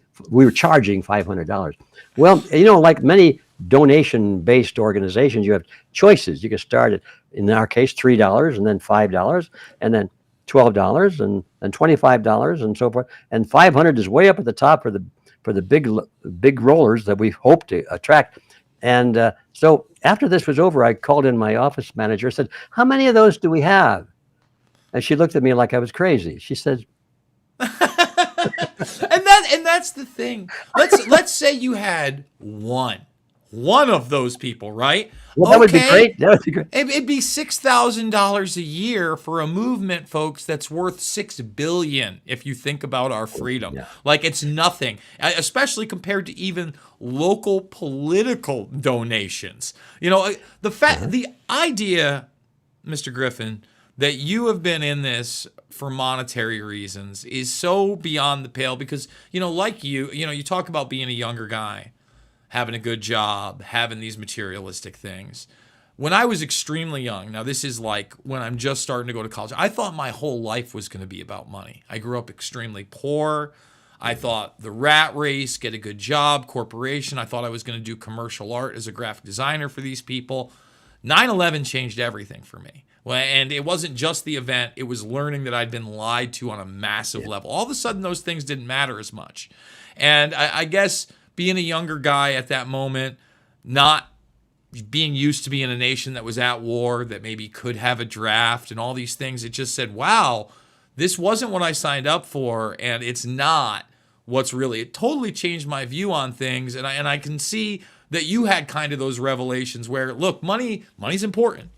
$500. Well, like many donation-based organizations, you have choices. You can start at, in our case, $3, and then $5, and then $12, and $25, and so forth. And $500 is way up at the top for the big rollers that we hope to attract. And so after this was over, I called in my office manager and said, how many of those do we have? And she looked at me like I was crazy. She said, and that's the thing. Let's say you had one of those people, right? well, that would be great. That would be great. It'd be $6,000 a year for a movement, folks, that's worth $6 billion if you think about our freedom. Yeah. Like, it's nothing, especially compared to even local political donations. You know, the idea, Mr. Griffin, that you have been in this for monetary reasons is so beyond the pale because, you know, like you talk about being a younger guy, having a good job, having these materialistic things. When I was extremely young, now this is like when I'm just starting to go to college, I thought my whole life was going to be about money. I grew up extremely poor. I thought the rat race, get a good job, corporation. I thought I was going to do commercial art as a graphic designer for these people. 9/11 changed everything for me. Well, and it wasn't just the event. It was learning that I'd been lied to on a massive level. All of a sudden, those things didn't matter as much. And I guess being a younger guy at that moment, not being used to being in a nation that was at war, that maybe could have a draft and all these things, it just said, wow, this wasn't what I signed up for, and it's not what's really. It totally changed my view on things, and I can see that you had kind of those revelations where, look, money's important.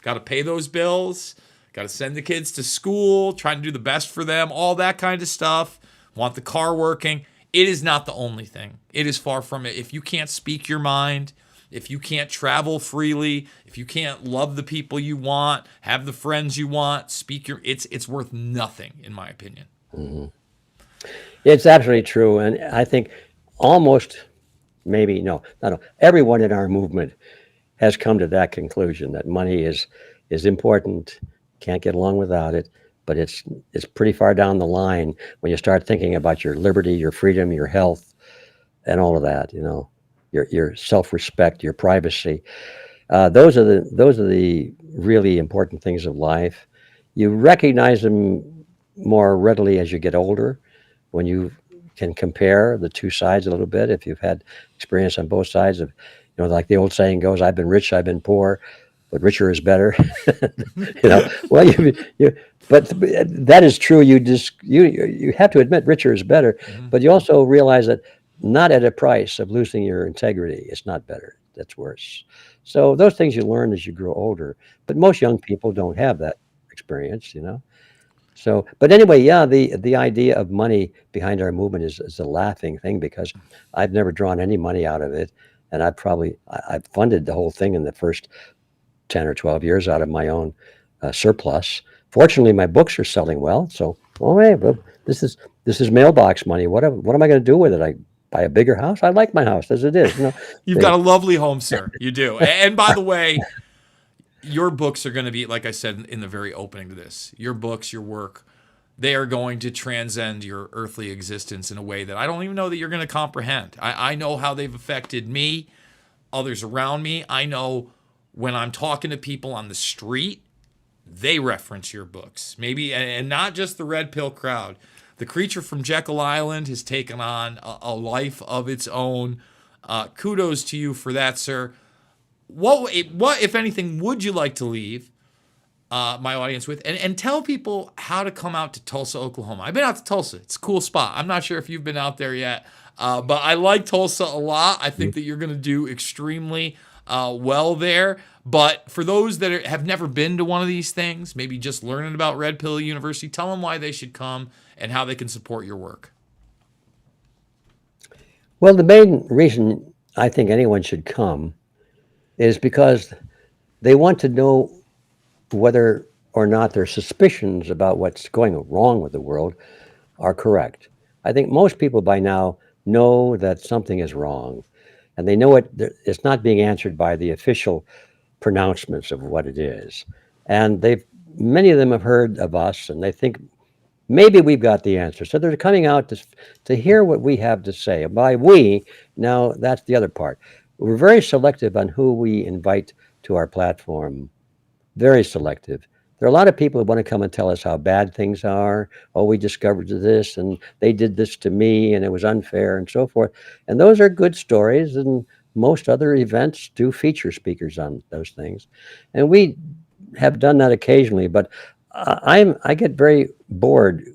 Got to pay those bills, got to send the kids to school, trying to do the best for them, all that kind of stuff. Want the car working. It is not the only thing. It is far from it. If you can't speak your mind, if you can't travel freely, if you can't love the people you want, have the friends you want, it's worth nothing, in my opinion. Mm-hmm. It's absolutely true. And I think almost, maybe, no, everyone in our movement has come to that conclusion that money is important, can't get along without it, but it's pretty far down the line when you start thinking about your liberty, your freedom, your health, and all of that, you know, your self-respect, your privacy. Those are the really important things of life. You recognize them more readily as you get older, when you can compare the two sides a little bit, if you've had experience on both sides of, you know, like the old saying goes, I've been rich, I've been poor, but richer is better. You know, well, but that is true. You have to admit richer is better, but you also realize that not at a price of losing your integrity. It's not better. That's worse. So those things you learn as you grow older, but most young people don't have that experience, you know. So, but anyway, yeah, the idea of money behind our movement is a laughing thing because I've never drawn any money out of it. And I've funded the whole thing in the first 10 or 12 years out of my own surplus. Fortunately, my books are selling well. So, well, hey, this is mailbox money. What am I going to do with it? I buy a bigger house. I like my house as it is. You know, You've got a lovely home, sir. You do. And by the way, your books are going to be, like I said in the very opening to this, your books, your work, they are going to transcend your earthly existence in a way that I don't even know that you're going to comprehend. I know how they've affected me, others around me. I know when I'm talking to people on the street, they reference your books. Maybe, and not just the red pill crowd. The Creature from Jekyll Island has taken on a life of its own. Kudos to you for that, sir. What, if anything, would you like to leave my audience with? And tell people how to come out to Tulsa, Oklahoma. I've been out to Tulsa. It's a cool spot. I'm not sure if you've been out there yet, but I like Tulsa a lot. I think that you're going to do extremely well there. But for those that have never been to one of these things, maybe just learning about Red Pill University, tell them why they should come and how they can support your work. Well, the main reason I think anyone should come is because they want to know whether or not their suspicions about what's going wrong with the world are correct. I think most people by now know that something is wrong, and they know it's not being answered by the official pronouncements of what it is. And many of them have heard of us, and they think maybe we've got the answer. So they're coming out to hear what we have to say. And by we, now that's the other part. We're very selective on who we invite to our platform. Very selective. There are a lot of people who want to come and tell us how bad things are. Oh, we discovered this and they did this to me and it was unfair and so forth. And those are good stories, and most other events do feature speakers on those things. And we have done that occasionally, but I get very bored.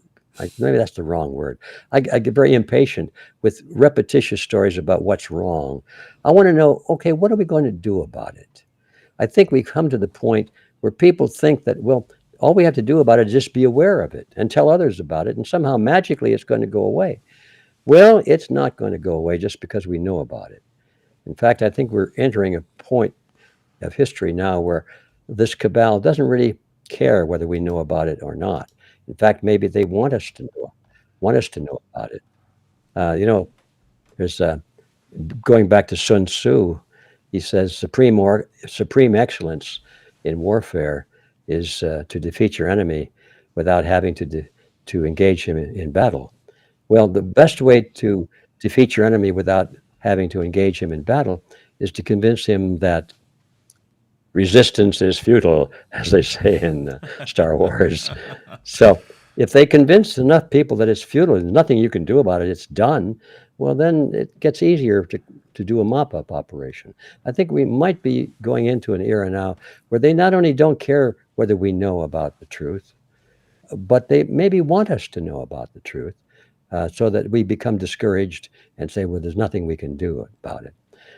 Maybe that's the wrong word. I get very impatient with repetitious stories about what's wrong. I want to know, okay, what are we going to do about it? I think we come to the point where people think that, well, all we have to do about it is just be aware of it and tell others about it, and somehow magically it's going to go away. Well, it's not going to go away just because we know about it. In fact, I think we're entering a point of history now where this cabal doesn't really care whether we know about it or not. In fact, maybe they want us to know about it. You know, there's going back to Sun Tzu. He says supreme excellence in warfare is to defeat your enemy without having to engage him in battle. Well, the best way to defeat your enemy without having to engage him in battle is to convince him that resistance is futile, as they say in Star Wars. So if they convince enough people that it's futile, there's nothing you can do about it, it's done, well, then it gets easier to do a mop-up operation. I think we might be going into an era now where they not only don't care whether we know about the truth, but they maybe want us to know about the truth, so that we become discouraged and say, well, there's nothing we can do about it.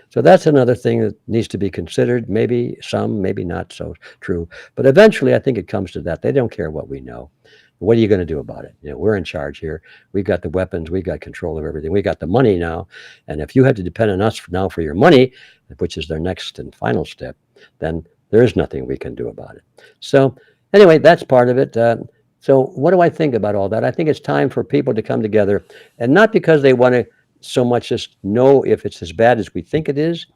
So that's another thing that needs to be considered. Maybe some, maybe not so true. But eventually, I think it comes to that. They don't care what we know. What are you going to do about it? You know, we're in charge here. We've got the weapons. We've got control of everything. We got the money now. And if you had to depend on us now for your money, which is their next and final step, then there is nothing we can do about it. So anyway, that's part of it. So what do I think about all that? I think it's time for people to come together, and not because they want to so much as know if it's as bad as we think it is,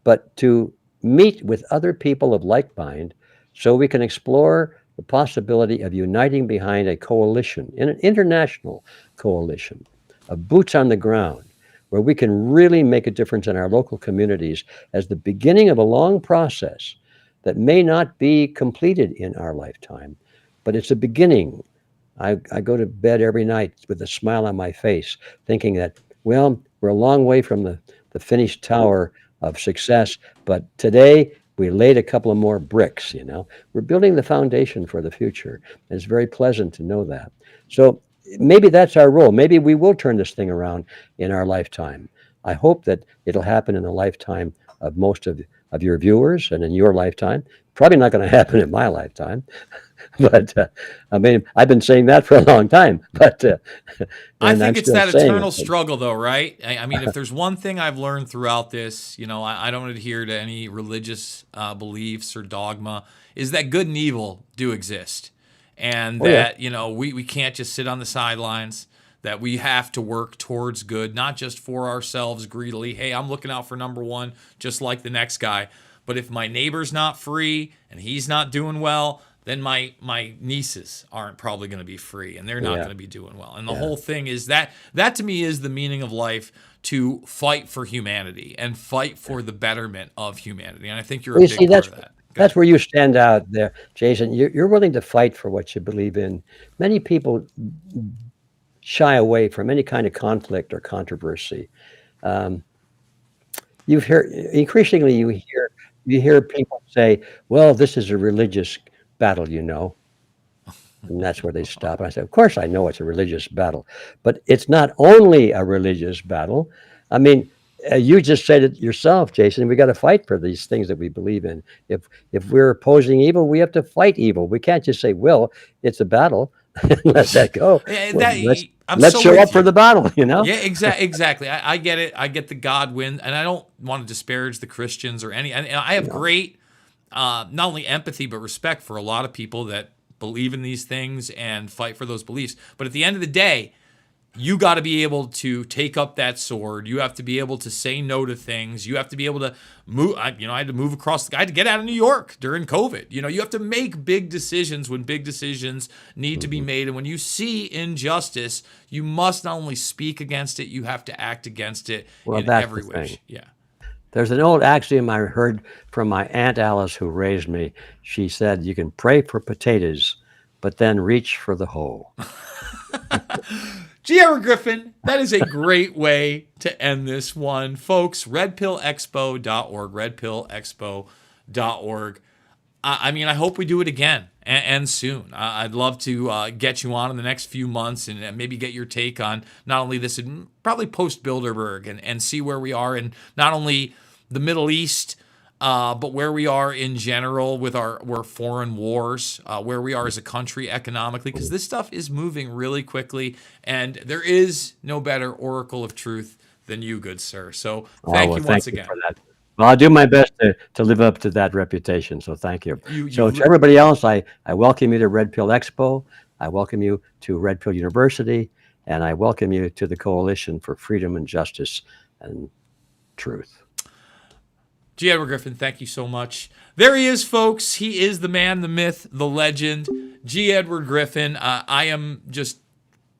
but to meet with other people of like mind so we can explore the possibility of uniting behind a coalition, an international coalition of boots on the ground, where we can really make a difference in our local communities as the beginning of a long process that may not be completed in our lifetime, but it's a beginning. I go to bed every night with a smile on my face, thinking that, well, we're a long way from the finished tower of success, but today we laid a couple of more bricks, you know. We're building the foundation for the future. And it's very pleasant to know that. So maybe that's our role. Maybe we will turn this thing around in our lifetime. I hope that it'll happen in the lifetime of most of your viewers and in your lifetime. Probably not going to happen in my lifetime. But I mean, I've been saying that for a long time. But I think it's that eternal struggle, though, right? I mean, if there's one thing I've learned throughout this, you know, I don't adhere to any religious beliefs or dogma, is that good and evil do exist, and that you know we can't just sit on the sidelines. That we have to work towards good, not just for ourselves greedily. Hey, I'm looking out for number one, just like the next guy. But if my neighbor's not free and he's not doing well, then my nieces aren't probably going to be free, and they're not going to be doing well. And the whole thing is that to me is the meaning of life, to fight for humanity and fight for the betterment of humanity. And I think you're a big part of that. That's where you stand out there, Jason. You're willing to fight for what you believe in. Many people shy away from any kind of conflict or controversy. Increasingly you hear people say, well, this is a religious battle, you know. And that's where they stop. And I say, of course I know it's a religious battle, but it's not only a religious battle. I mean, you just said it yourself, Jason. We got to fight for these things that we believe in. If we're opposing evil, we have to fight evil. We can't just say, well, it's a battle. Let that go. Let's show up for the battle, you know? Yeah, exactly. I get it. I get the God win, and I don't want to disparage the Christians or any. And I have great, not only empathy but respect for a lot of people that believe in these things and fight for those beliefs. But at the end of the day, you got to be able to take up that sword. You have to be able to say no to things. You have to be able to move. I had to move across. I had to get out of New York during COVID. You know, you have to make big decisions when big decisions need to be made. And when you see injustice, you must not only speak against it, you have to act against it in every way. Yeah. There's an old axiom I heard from my Aunt Alice, who raised me. She said, you can pray for potatoes, but then reach for the hoe. G.R. Griffin, that is a great way to end this one. Folks, redpillexpo.org, redpillexpo.org. I mean, I hope we do it again and soon. I'd love to get you on in the next few months and maybe get your take on not only this, probably post Bilderberg, and see where we are in not only the Middle East, but where we are in general with our foreign wars, where we are as a country economically, because this stuff is moving really quickly, and there is no better oracle of truth than you, good sir. So thank you once again. For that. Well, I'll do my best to live up to that reputation. So thank you. So to everybody else, I welcome you to Red Pill Expo. I welcome you to Red Pill University, and I welcome you to the Coalition for Freedom and Justice and Truth. G. Edward Griffin, thank you so much. There he is, folks. He is the man, the myth, the legend, G. Edward Griffin. I am just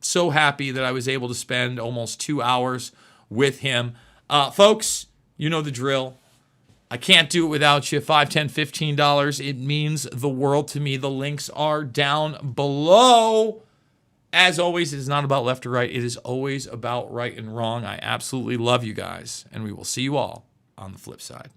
so happy that I was able to spend almost 2 hours with him. Folks, you know the drill. I can't do it without you. $5, $10, $15. It means the world to me. The links are down below. As always, it is not about left or right. It is always about right and wrong. I absolutely love you guys, and we will see you all on the flip side.